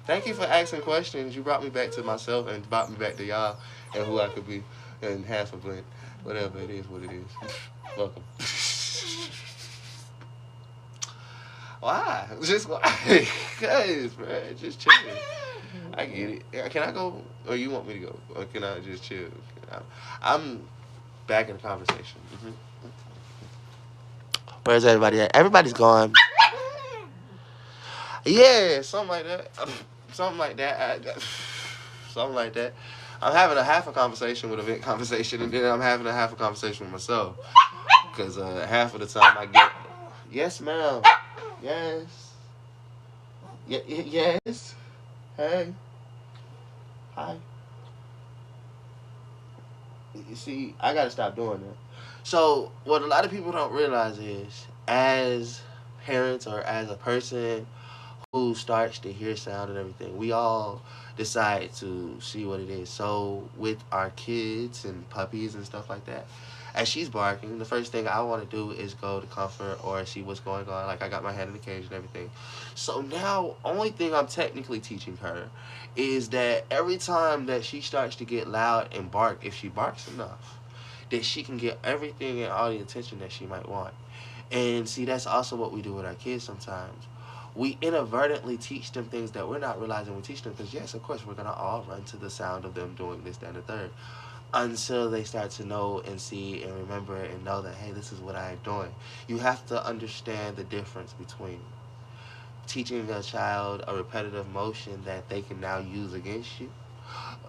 Thank you for asking questions. You brought me back to myself and brought me back to y'all and who I could be and half of it. Whatever, it is what it is. Welcome. Why? Just why? Guys, bro, just chilling. I get it. Can I go, or you want me to go, or can I just chill? I'm back in the conversation. Mm-hmm. Where's everybody at? Everybody's gone. Yeah, something like that. Something like that. Something like that. I'm having a half a conversation with a vent conversation, and then I'm having a half a conversation with myself. Because half of the time I get, yes, ma'am. Yes. Yes. Hey. Hi. You see, I gotta stop doing that. So, what a lot of people don't realize is, as parents or as a person who starts to hear sound and everything, we all decide to see what it is. So, with our kids and puppies and stuff like that, as she's barking, the first thing I want to do is go to comfort or see what's going on. Like, I got my hand in the cage and everything. So now, only thing I'm technically teaching her is that every time that she starts to get loud and bark, if she barks enough, that she can get everything and all the attention that she might want. And see, that's also what we do with our kids sometimes. We inadvertently teach them things that we're not realizing we teach them, because yes, of course, we're going to all run to the sound of them doing this, that, and the third, until they start to know and see and remember and know that, hey, this is what I'm doing. You have to understand the difference between teaching a child a repetitive motion that they can now use against you,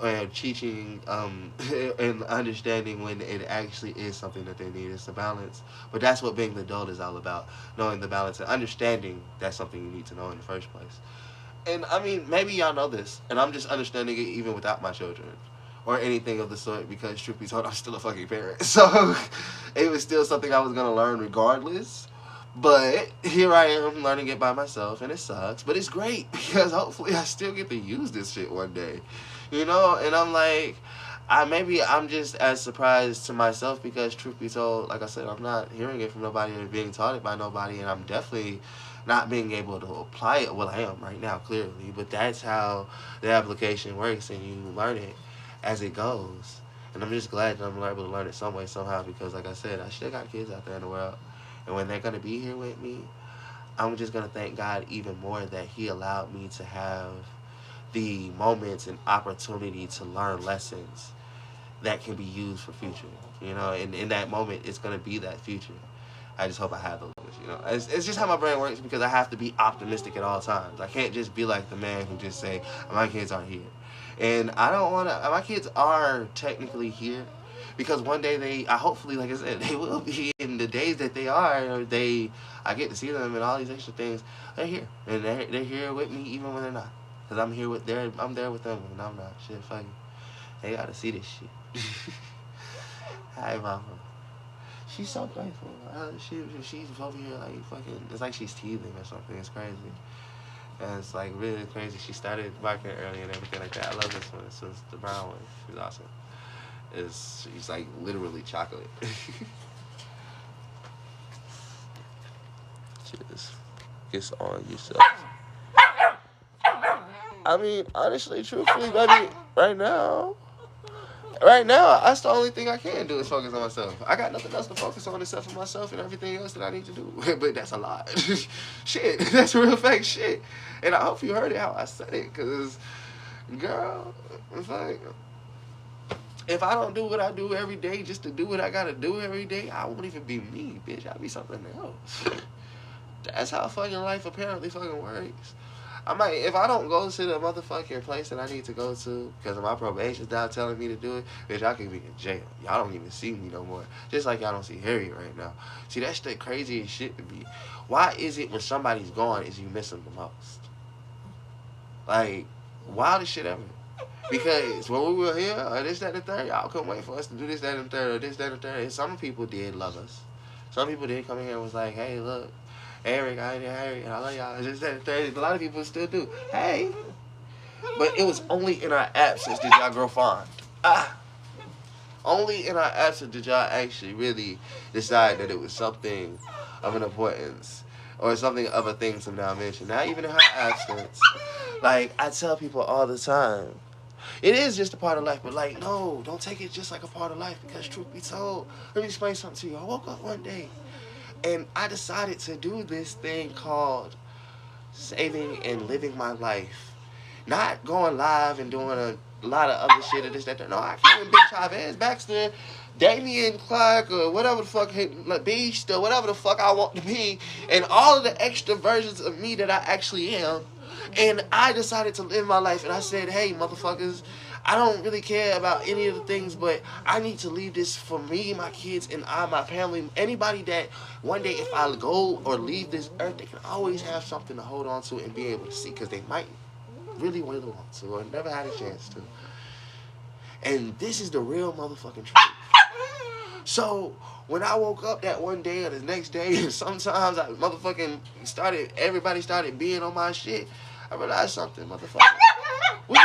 or teaching and understanding when it actually is something that they need. It's a balance. But that's what being the adult is all about, knowing the balance and understanding that's something you need to know in the first place. And I mean, maybe y'all know this, and I'm just understanding it even without my children. or anything of the sort, because truth be told, I'm still a fucking parent. So it was still something I was going to learn regardless. But here I am learning it by myself, and it sucks. But it's great, because hopefully I still get to use this shit one day. You know? And I'm like, maybe I'm just as surprised to myself, because truth be told, like I said, I'm not hearing it from nobody or being taught it by nobody, and I'm definitely not being able to apply it. Well, I am right now, clearly, but that's how the application works, and you learn it as it goes. And I'm just glad that I'm able to learn it some way, somehow, because like I said, I still got kids out there in the world, and when they're going to be here with me, I'm just going to thank God even more that he allowed me to have the moments and opportunity to learn lessons that can be used for future. You know, and in that moment, it's going to be that future. I just hope I have those. You know, it's just how my brain works, because I have to be optimistic at all times. I can't just be like the man who just say, my kids aren't here. And I don't want to, my kids are technically here, because one day hopefully, like I said, they will be. In the days that they are, I get to see them and all these extra things. They're here, and they're here with me even when they're not, because I'm there with them when I'm not. Shit, fuck it. They gotta see this shit. Hi, mama. She's so grateful. She's over here like fucking. It's like she's teething or something. It's crazy. And it's like really crazy. She started barking early and everything like that. I love this one. It's the brown one. She's awesome. She's like literally chocolate. Just gets on yourself. I mean, honestly, truthfully, baby, right now, that's the only thing I can do is focus on myself. I got nothing else to focus on except for myself and everything else that I need to do. But that's a lot. Shit, that's real fake shit. And I hope you heard it how I said it, because, girl, it's like, if I don't do what I do every day just to do what I gotta do every day, I won't even be me, bitch. I'll be something else. That's how fucking life apparently fucking works. If I don't go to the motherfucking place that I need to go to because my probation's not telling me to do it, bitch, I could be in jail. Y'all don't even see me no more. Just like y'all don't see Harry right now. See, that's the craziest shit to me. Why is it when somebody's gone is you miss them the most? Like, wildest shit ever. Because when we were here, or this, that, and the third, y'all couldn't wait for us to do this, that, and the third, or this, that, and the third. And some people did love us. Some people did come in here and was like, hey, look, Eric, I love y'all. This, that, and the third. A lot of people still do. Hey. But it was only in our absence did y'all grow fond. Only in our absence did y'all actually really decide that it was something of an importance. Or something of a thing to now mention. Not even in her absence. Like, I tell people all the time, it is just a part of life, but like, no, don't take it just like a part of life, because truth be told, let me explain something to you. I woke up one day and I decided to do this thing called saving and living my life. Not going live and doing a lot of other shit or this, that. No, I came with Big Chavez, Baxter, Damian Clark, or whatever the fuck, Beast, or whatever the fuck I want to be, and all of the extra versions of me that I actually am. And I decided to live my life, and I said, hey, motherfuckers, I don't really care about any of the things, but I need to leave this for me, my kids, and my family. Anybody that one day, if I go or leave this earth, they can always have something to hold on to and be able to see, because they might really want to or never had a chance to. And this is the real motherfucking truth. So when I woke up that one day or the next day, and sometimes everybody started being on my shit, I realized something, motherfucker. We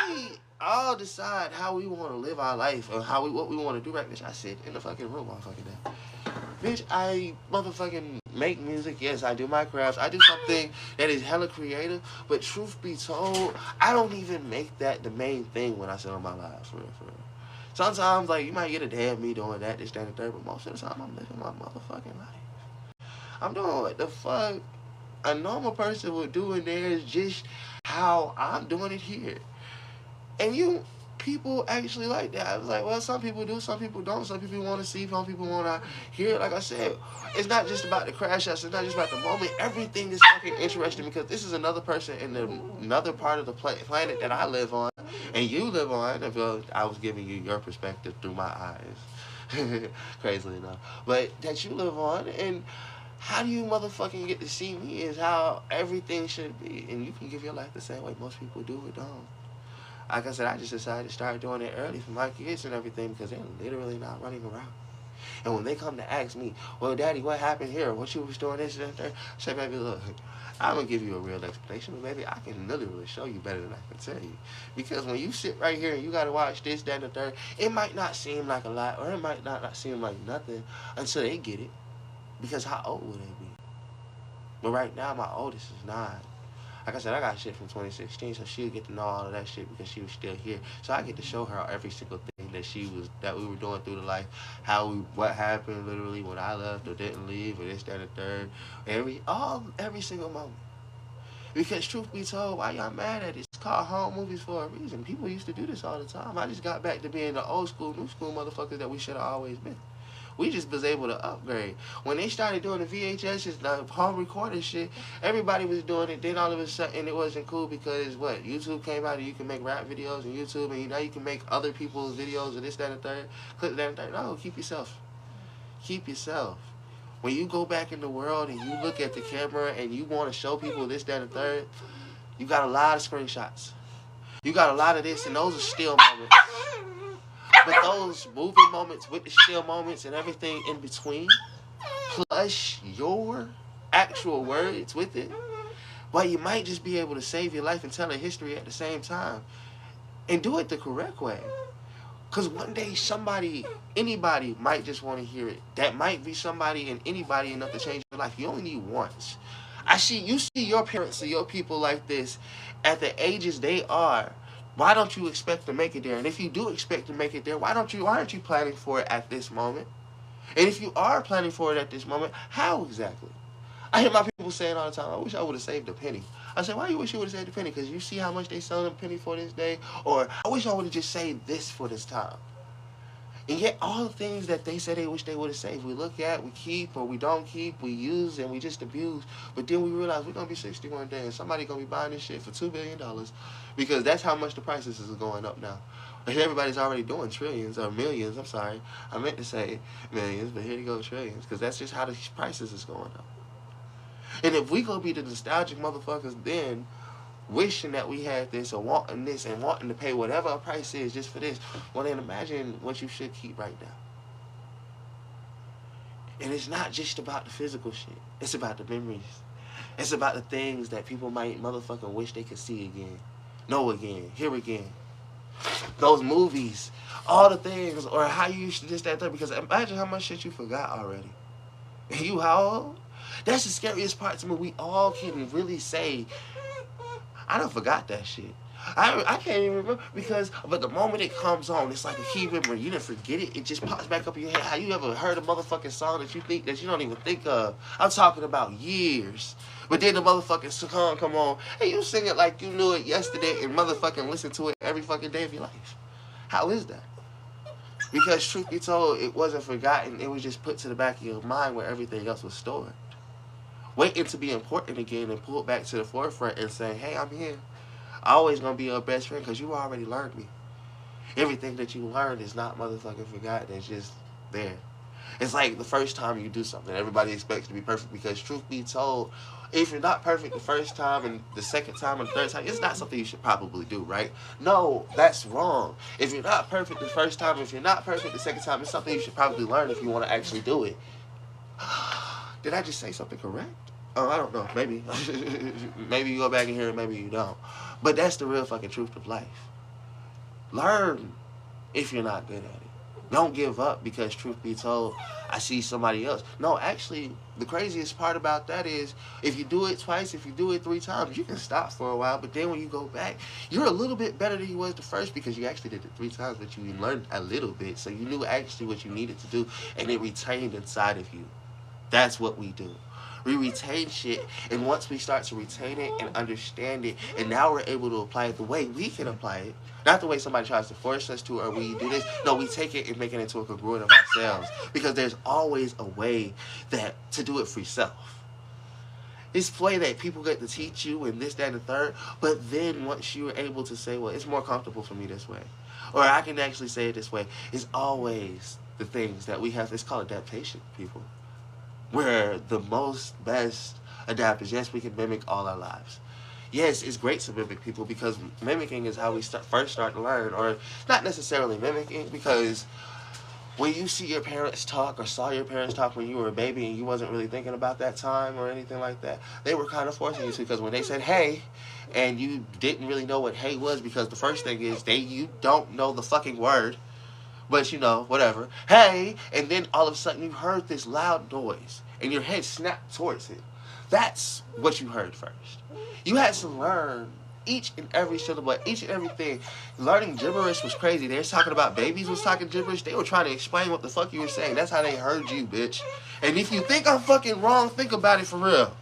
all decide how we want to live our life or what we want to do right now. I sit in the fucking room all fucking day. Bitch, I motherfucking make music. Yes, I do my crafts. I do something that is hella creative. But truth be told, I don't even make that the main thing when I sit on my live, for real. Sometimes, like, you might get a day of me doing that, this, that, and the third, but most of the time, I'm living my motherfucking life. I'm doing what the fuck a normal person would do in there, is just how I'm doing it here. And people actually like that. I was like, well, some people do, some people don't. Some people want to see, some people want to hear. Like I said, it's not just about the crash shots. It's not just about the moment. Everything is fucking interesting, because this is another person in another part of the planet that I live on, and you live on. I was giving you your perspective through my eyes, crazily enough. But that you live on, and how do you motherfucking get to see me is how everything should be. And you can give your life the same way most people do or don't. Like I said, I just decided to start doing it early for my kids and everything because they're literally not running around. And when they come to ask me, well, Daddy, what happened here? What you was doing this and that? I say, baby, look, I'm going to give you a real explanation, but baby, I can literally show you better than I can tell you. Because when you sit right here and you got to watch this, that, and the third, it might not seem like a lot or it might not seem like nothing until they get it. Because how old would they be? But right now, my oldest is 9. Like I said, I got shit from 2016, so she'll get to know all of that shit because she was still here. So I get to show her every single thing that we were doing through the life, what happened literally when I left or didn't leave or this, that, and the third, every single moment. Because truth be told, why y'all mad at it? It's called home movies for a reason. People used to do this all the time. I just got back to being the old school, new school motherfuckers that we should have always been. We just was able to upgrade. When they started doing the VHS, the home recording shit, everybody was doing it. Then all of a sudden it wasn't cool because what? YouTube came out and you can make rap videos on YouTube and now you can make other people's videos and this, that, and the third. Click that and third. No, keep yourself. Keep yourself. When you go back in the world and you look at the camera and you want to show people this, that, and the third, you got a lot of screenshots. You got a lot of this and those are still moments. But those moving moments with the still moments and everything in between, plus your actual words with it, well, you might just be able to save your life and tell a history at the same time. And do it the correct way. Because one day anybody might just want to hear it. That might be somebody and anybody enough to change your life. You only need once. You see your parents or your people like this at the ages they are. Why don't you expect to make it there? And if you do expect to make it there, why aren't you planning for it at this moment? And if you are planning for it at this moment, how exactly? I hear my people saying all the time, I wish I would have saved a penny. I say, why you wish you would have saved a penny? Because you see how much they sell a penny for this day? Or I wish I would have just saved this for this time. And yet all the things that they say they wish they would have saved, we look at, we keep, or we don't keep, we use, and we just abuse. But then we realize we're going to be 61 days, and somebody going to be buying this shit for $2 billion. Because that's how much the prices is going up now. And everybody's already doing trillions, or millions, I'm sorry. I meant to say millions, but here you go, trillions. Because that's just how the prices is going up. And if we going to be the nostalgic motherfuckers then, wishing that we had this or wanting this and wanting to pay whatever a price is just for this, well then imagine what you should keep right now. And it's not just about the physical shit. It's about the memories. It's about the things that people might motherfucking wish they could see again, know again, hear again. Those movies, all the things, or how you used to this, that, that. Because imagine how much shit you forgot already. And you how old? That's the scariest part to me. We all can really say, I done forgot that shit. I can't even remember but the moment it comes on, it's like a key memory. You didn't forget it. It just pops back up in your head. How you ever heard a motherfucking song that you don't even think of? I'm talking about years. But then the motherfucking song come on, and you sing it like you knew it yesterday and motherfucking listen to it every fucking day of your life. How is that? Because truth be told, it wasn't forgotten. It was just put to the back of your mind where everything else was stored. Waiting to be important again and pull it back to the forefront and saying, hey, I'm here. I'm always going to be your best friend because you already learned me. Everything that you learned is not motherfucking forgotten. It's just there. It's like the first time you do something. Everybody expects to be perfect because truth be told, if you're not perfect the first time and the second time and the third time, it's not something you should probably do, right? No, that's wrong. If you're not perfect the first time, if you're not perfect the second time, it's something you should probably learn if you want to actually do it. Did I just say something correct? Oh, I don't know. Maybe. Maybe you go back and hear it, maybe you don't. But that's the real fucking truth of life. Learn if you're not good at it. Don't give up because truth be told, I see somebody else. No, actually, the craziest part about that is if you do it twice, if you do it 3 times, you can stop for a while. But then when you go back, you're a little bit better than you was the first because you actually did it 3 times, but you learned a little bit. So you knew actually what you needed to do, and it retained inside of you. That's what we do. We retain shit, and once we start to retain it and understand it, and now we're able to apply it the way we can apply it, not the way somebody tries to force us to or we do this. No, we take it and make it into a congruent of ourselves because there's always a way to do it for yourself. It's a way that people get to teach you and this, that, and the third, but then once you're able to say, well, it's more comfortable for me this way, or I can actually say it this way, it's always the things that we have. It's called adaptation, people. We're the best adapters. Yes, we can mimic all our lives. yes, it's great to mimic people because mimicking is how we first start to learn, or not necessarily mimicking, because when you see your parents talk or saw your parents talk when you were a baby and you wasn't really thinking about that time or anything like that, they were kind of forcing you to, because when they said hey and you didn't really know what hey was, because the first thing is you don't know the fucking word, but you know, whatever, hey, and then all of a sudden you heard this loud noise and your head snapped towards it. That's what you heard first. You had to learn each and every syllable, each and everything. Learning gibberish was crazy. They were talking about babies was talking gibberish. They were trying to explain what the fuck you were saying. That's how they heard you, bitch. And if you think I'm fucking wrong, think about it for real.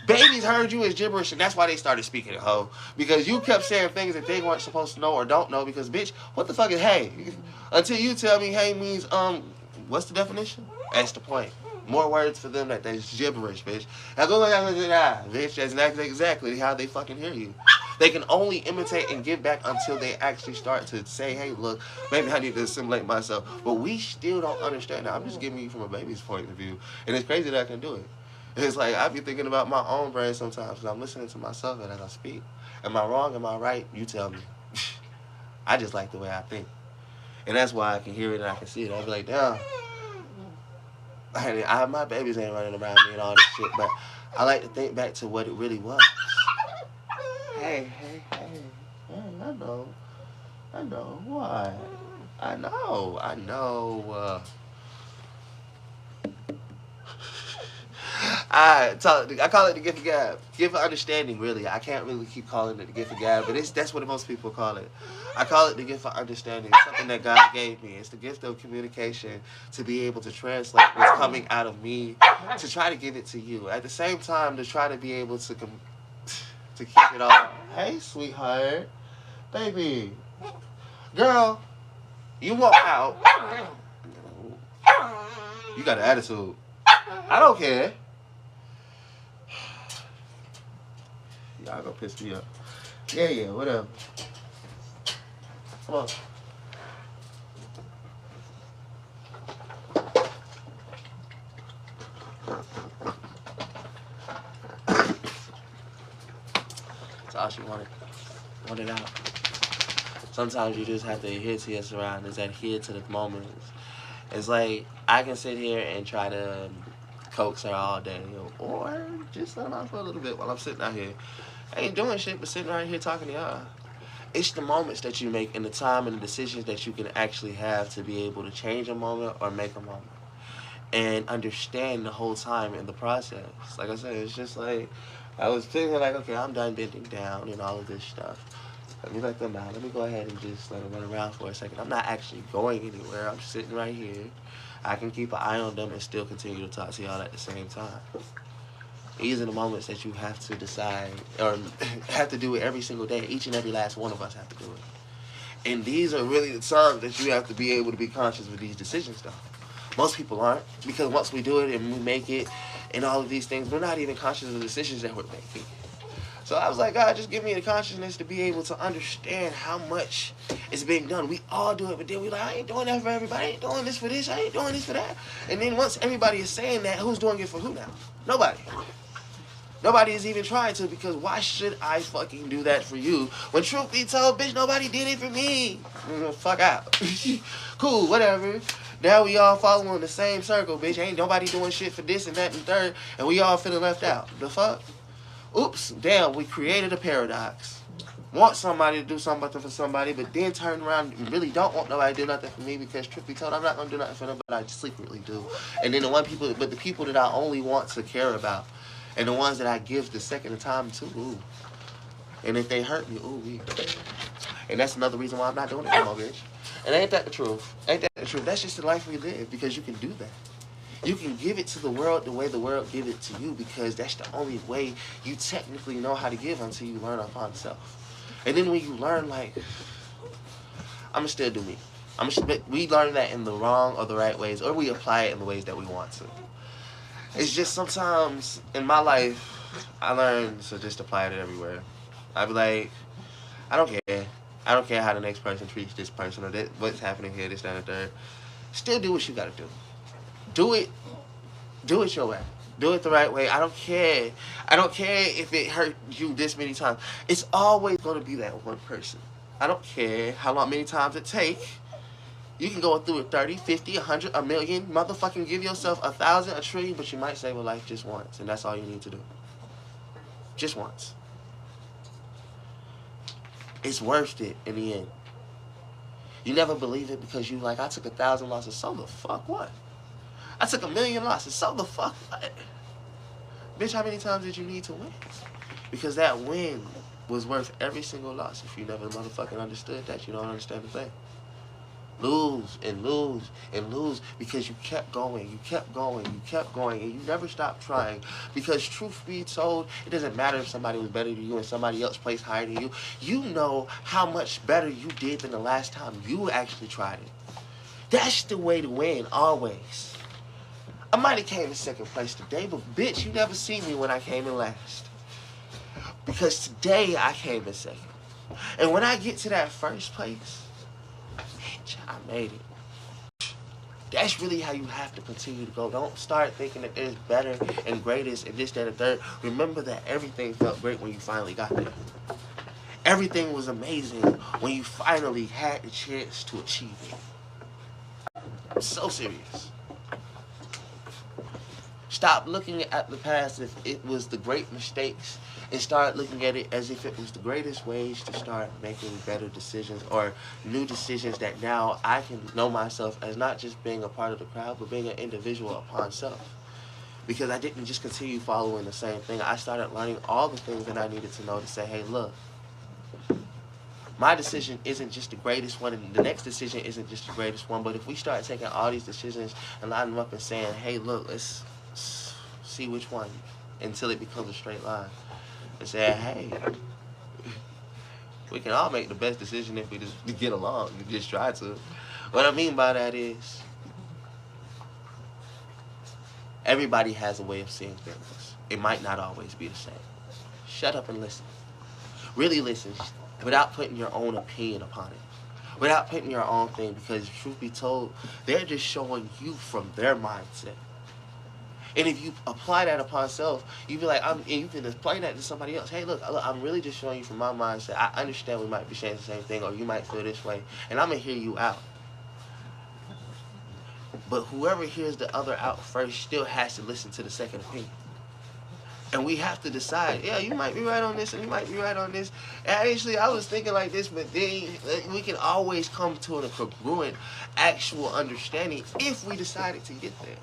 Babies heard you as gibberish, and that's why they started speaking it, ho. Because you kept saying things that they weren't supposed to know or don't know. Because, bitch, what the fuck is hey? Until you tell me hey means, what's the definition? That's the point. More words for them that's gibberish, bitch. Bitch, that's exactly how they fucking hear you. They can only imitate and give back until they actually start to say, hey, look, maybe I need to assimilate myself. But we still don't understand that. I'm just giving you from a baby's point of view. And it's crazy that I can do it. It's like I be thinking about my own brain sometimes because I'm listening to myself as I speak. Am I wrong? Am I right? You tell me. I just like the way I think. And that's why I can hear it and I can see it. I'll be like, damn. My babies ain't running around me and all this shit, but I like to think back to what it really was. Hey, I know, why? I know. I call it the gift of gab. Gift of understanding, really. I can't really keep calling it the gift of gab, but that's what most people call it. I call it the gift of understanding. It's something that God gave me. It's the gift of communication to be able to translate what's coming out of me to try to give it to you. At the same time, to try to be able to keep it all. Hey, sweetheart. Baby. Girl, you walk out. You got an attitude. I don't care. Y'all gonna piss me up. Yeah, whatever. Come on. That's all she wanted. Wanted out. Sometimes you just have to adhere to your surroundings, adhere to the moments. It's like I can sit here and try to coax her all day, or just let her out for a little bit while I'm sitting out here. I ain't doing shit but sitting right here talking to y'all. It's the moments that you make and the time and the decisions that you can actually have to be able to change a moment or make a moment. And understand the whole time in the process. Like I said, it's just like, I was thinking like, okay, I'm done bending down and all of this stuff. Let me let them out. Let me go ahead and just let them run around for a second. I'm not actually going anywhere. I'm sitting right here. I can keep an eye on them and still continue to talk to y'all at the same time. These are the moments that you have to decide, or have to do it every single day. Each and every last one of us have to do it. And these are really the times that you have to be able to be conscious of these decisions, though. Most people aren't, because once we do it and we make it and all of these things, we're not even conscious of the decisions that we're making. So I was like, God, just give me the consciousness to be able to understand how much is being done. We all do it, but then we like, I ain't doing that for everybody. I ain't doing this for this. I ain't doing this for that. And then once everybody is saying that, who's doing it for who now? Nobody. Nobody is even trying to, because why should I fucking do that for you? When truth be told, bitch, nobody did it for me. Fuck out. Cool, whatever. Now we all following the same circle, bitch. Ain't nobody doing shit for this and that and third, and we all feeling left out. The fuck? Oops, damn, we created a paradox. Want somebody to do something for somebody, but then turn around and really don't want nobody to do nothing for me, because truth be told, I'm not gonna do nothing for them, but I secretly do. And then the people that I only want to care about, and the ones that I give the second time to, ooh. And if they hurt me, ooh, wee. And that's another reason why I'm not doing it no more, bitch. And ain't that the truth? Ain't that the truth? That's just the life we live, because you can do that. You can give it to the world the way the world give it to you, because that's the only way you technically know how to give until you learn upon self. And then when you learn, like, I'ma still do me. We learn that in the wrong or the right ways, or we apply it in the ways that we want to. It's just sometimes in my life, I learned to just apply it everywhere. I be like, I don't care. I don't care how the next person treats this person, or what's happening here, this, that, and the third. Still do what you gotta do. Do it your way. Do it the right way. I don't care. I don't care if it hurt you this many times. It's always going to be that one person. I don't care how long, many times it take. You can go through it 30, 50, 100, a million. Motherfucking give yourself 1,000, a trillion, but you might save a life just once. And that's all you need to do. Just once. It's worth it in the end. You never believe it because you like, I took 1,000 losses. So the fuck what? I took 1,000,000 losses. So the fuck what? Bitch, how many times did you need to win? Because that win was worth every single loss. If you never motherfucking understood that, you don't understand the thing. Lose and lose and lose because you kept going, you kept going, you kept going, and you never stopped trying. Because truth be told, it doesn't matter if somebody was better than you and somebody else placed higher than you. You know how much better you did than the last time you actually tried it. That's the way to win, always. I might have came in second place today, but bitch, you never see me when I came in last. Because today I came in second. And when I get to that first place, I made it. That's really how you have to continue to go. Don't start thinking that there's better and greatest and this, that, and third. Remember that everything felt great when you finally got there. Everything was amazing when you finally had the chance to achieve it. I'm so serious. Stop looking at the past as if it was the great mistakes and start looking at it as if it was the greatest ways to start making better decisions or new decisions that now I can know myself as not just being a part of the crowd, but being an individual upon self. Because I didn't just continue following the same thing. I started learning all the things that I needed to know to say, hey, look, my decision isn't just the greatest one, and the next decision isn't just the greatest one, but if we start taking all these decisions and lining them up and saying, hey, look, let's see which one until it becomes a straight line. And say, hey, we can all make the best decision if we just get along and just try to. What I mean by that is, everybody has a way of seeing things. It might not always be the same. Shut up and listen. Really listen, without putting your own opinion upon it. Without putting your own thing, because truth be told, they're just showing you from their mindset. And if you apply that upon self, you be like, you can explain that to somebody else. Hey, look, I'm really just showing you from my mindset. I understand we might be saying the same thing, or you might feel this way, and I'm going to hear you out. But whoever hears the other out first still has to listen to the second opinion. And we have to decide, yeah, you might be right on this, and you might be right on this. And actually, I was thinking like this, but then we can always come to a congruent, actual understanding if we decided to get there.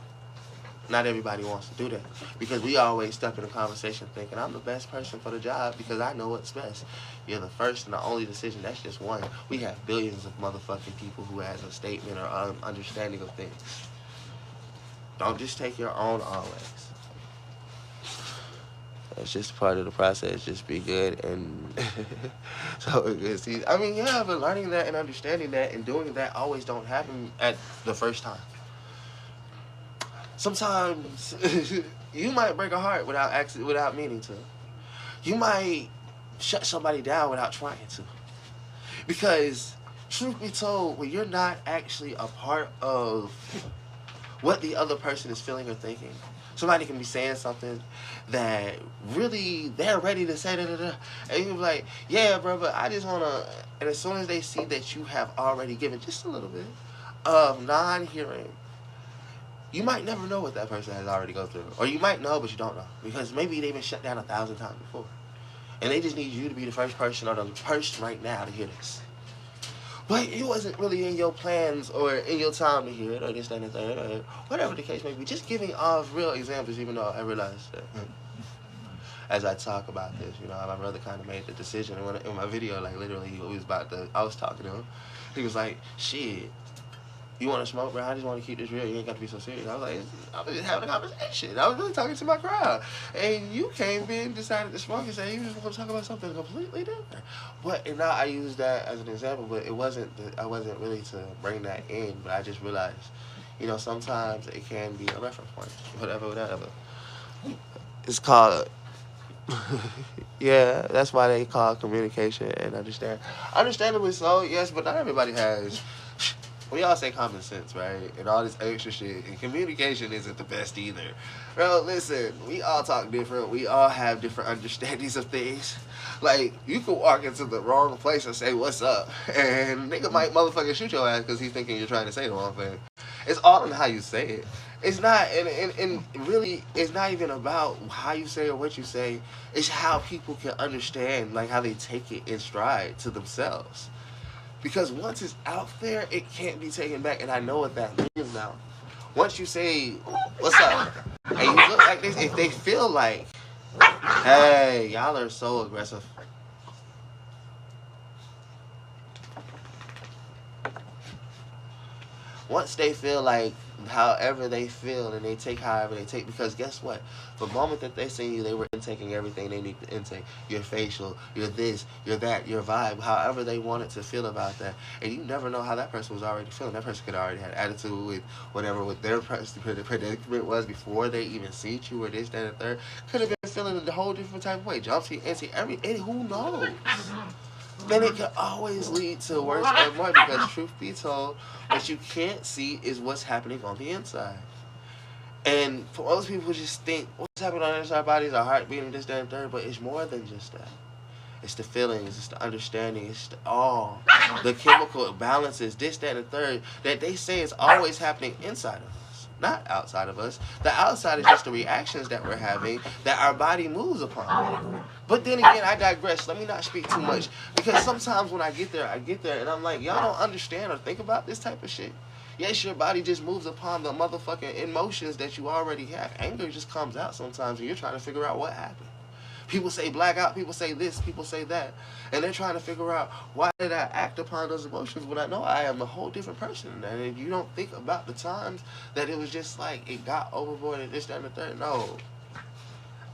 Not everybody wants to do that because we always stuck in a conversation thinking I'm the best person for the job because I know what's best. You're the first and the only decision. That's just one. We have billions of motherfucking people who has a statement or understanding of things. Don't just take your own always. That's just part of the process. Just be good and so good. See, I mean, yeah, but learning that and understanding that and doing that always don't happen at the first time. Sometimes you might break a heart without meaning to. You might shut somebody down without trying to. Because, truth be told, when you're not actually a part of what the other person is feeling or thinking, somebody can be saying something that really they're ready to say da-da-da. And you're like, yeah, bro, but I just want to... And as soon as they see that you have already given just a little bit of non-hearing, you might never know what that person has already gone through. Or you might know, but you don't know. Because maybe they've been shut down 1,000 times before. And they just need you to be the first person or the person right now to hear this. But it wasn't really in your plans or in your time to hear it or this, that, and the third, or whatever the case may be. Just giving off real examples, even though I realized that as I talk about this, you know, my brother kind of made the decision. And in my video, like literally, I was talking to him. He was like, shit. You want to smoke, bro? I just want to keep this real. You ain't got to be so serious. I was like, I was just having a conversation. I was really talking to my crowd. And you came in, decided to smoke, and said you just want to talk about something completely different. But, and now I use that as an example, but it wasn't, I wasn't really to bring that in, but I just realized, you know, sometimes it can be a reference point. Whatever. It's called, yeah, that's why they call communication and understand. Understandably so, yes, but not everybody has we all say common sense, right? And all this extra shit. And communication isn't the best either. Bro, listen, we all talk different. We all have different understandings of things. Like, you could walk into the wrong place and say, what's up? And nigga might motherfucking shoot your ass because he's thinking you're trying to say the wrong thing. It's all in how you say it. It's not, and really, it's not even about how you say or what you say. It's how people can understand, like, how they take it in stride to themselves. Because once it's out there, it can't be taken back, and I know what that means now. Once you say, what's up? And you look like this, if they feel like, hey, y'all are so aggressive. Once they feel like however they feel and they take however they take, because guess what? The moment that they seen you, they were intaking everything they need to intake. Your facial, your this, your that, your vibe, however they wanted to feel about that. And you never know how that person was already feeling. That person could already had attitude with whatever what their predicament was before they even seen you or this, that, and the third. Could have been feeling a whole different type of way. Jumpy, antsy, and who knows? Then it can always lead to worse and more, because truth be told, what you can't see is what's happening on the inside. And for most people just think what's happening on the inside bodies, our heart beating, this, that, and third, but it's more than just that. It's the feelings, it's the understanding, it's all the chemical balances, this, that, and the third, that they say is always happening inside of us, not outside of us. The outside is just the reactions that we're having that our body moves upon. But then again, I digress. Let me not speak too much, because sometimes when I get there and I'm like, y'all don't understand or think about this type of shit. Yes, your body just moves upon the motherfucking emotions that you already have. Anger just comes out sometimes and you're trying to figure out what happened. People say blackout, people say this, people say that. And they're trying to figure out, why did I act upon those emotions when I know I am a whole different person? And you don't think about the times that it was just like it got overboard and this, that, and the third. No.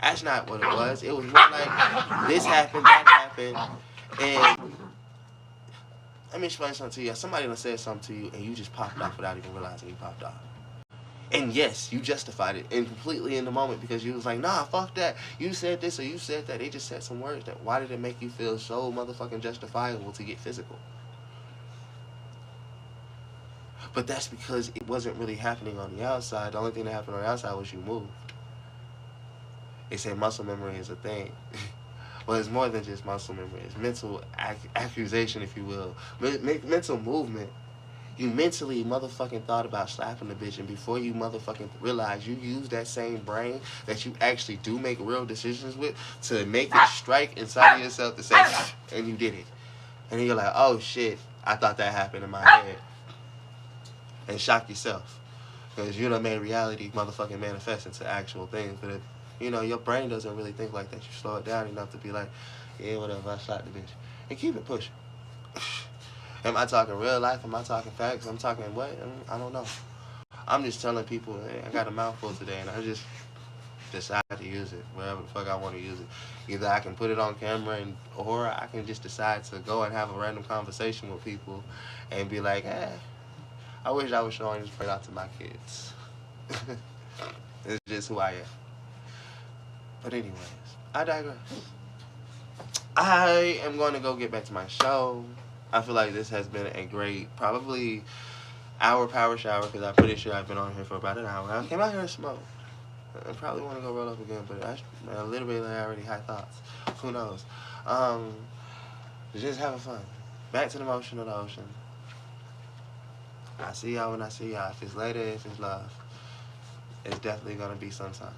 That's not what it was. It was more like this happened, that happened. And let me explain something to you. Somebody done said something to you and you just popped off without even realizing you popped off. And yes, you justified it and completely in the moment, because you was like, nah, fuck that. You said this or you said that. They just said some words that, why did it make you feel so motherfucking justifiable to get physical? But that's because it wasn't really happening on the outside. The only thing that happened on the outside was you moved. They say muscle memory is a thing. Well, it's more than just muscle memory. It's mental accusation, if you will. Mental movement. You mentally motherfucking thought about slapping the bitch, and before you motherfucking realize, you use that same brain that you actually do make real decisions with to make it strike inside of yourself to say, and you did it. And then you're like, oh shit, I thought that happened in my head. And shock yourself. Because you done made reality motherfucking manifest into actual things. But if, you know, your brain doesn't really think like that, you slow it down enough to be like, yeah, whatever, I shot the bitch. And keep it pushing. Am I talking real life? Am I talking facts? I'm talking what? I don't know. I'm just telling people, hey, I got a mouthful today, and I just decide to use it wherever the fuck I want to use it. Either I can put it on camera, or I can just decide to go and have a random conversation with people and be like, hey, I wish I was showing this right out to my kids. It's just who I am. But anyways, I digress. I am going to go get back to my show. I feel like this has been a great, probably hour power shower, because I'm pretty sure I've been on here for about an hour. I came out here and smoked. I probably want to go roll up again, but a little bit I already had thoughts. Who knows? Just having fun. Back to the motion of the ocean. I see y'all when I see y'all. If it's later, if it's love, it's definitely going to be sometime.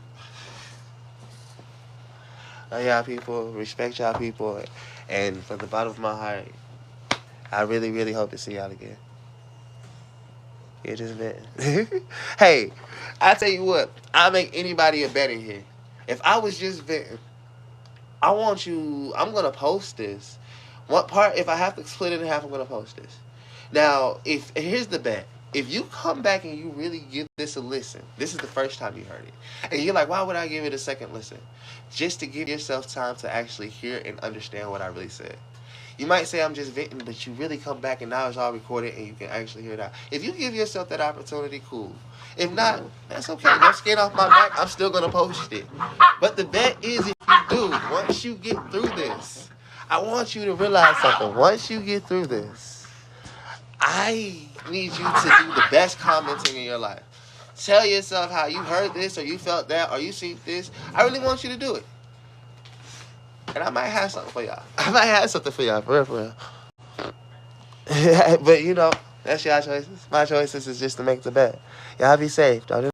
Y'all people, respect y'all people, and from the bottom of my heart, I really, really hope to see y'all again. You're just venting. Hey, I tell you what, I'll make anybody a bet in here. If I was just venting, I'm going to post this. What part, if I have to split it in half, I'm going to post this. Now, here's the bet. If you come back and you really give this a listen, this is the first time you heard it, and you're like, why would I give it a second listen? Just to give yourself time to actually hear and understand what I really said. You might say I'm just venting, but you really come back and now it's all recorded and you can actually hear it out. If you give yourself that opportunity, cool. If not, that's okay. Don't skate off my back. I'm still going to post it. But the bet is, if you do, once you get through this, I want you to realize something. Once you get through this, I need you to do the best commenting in your life. Tell yourself how you heard this, or you felt that, or you seen this. I really want you to do it. And I might have something for y'all. For real. But, you know, that's y'all choices. My choices is just to make the bed. Y'all be safe. Don't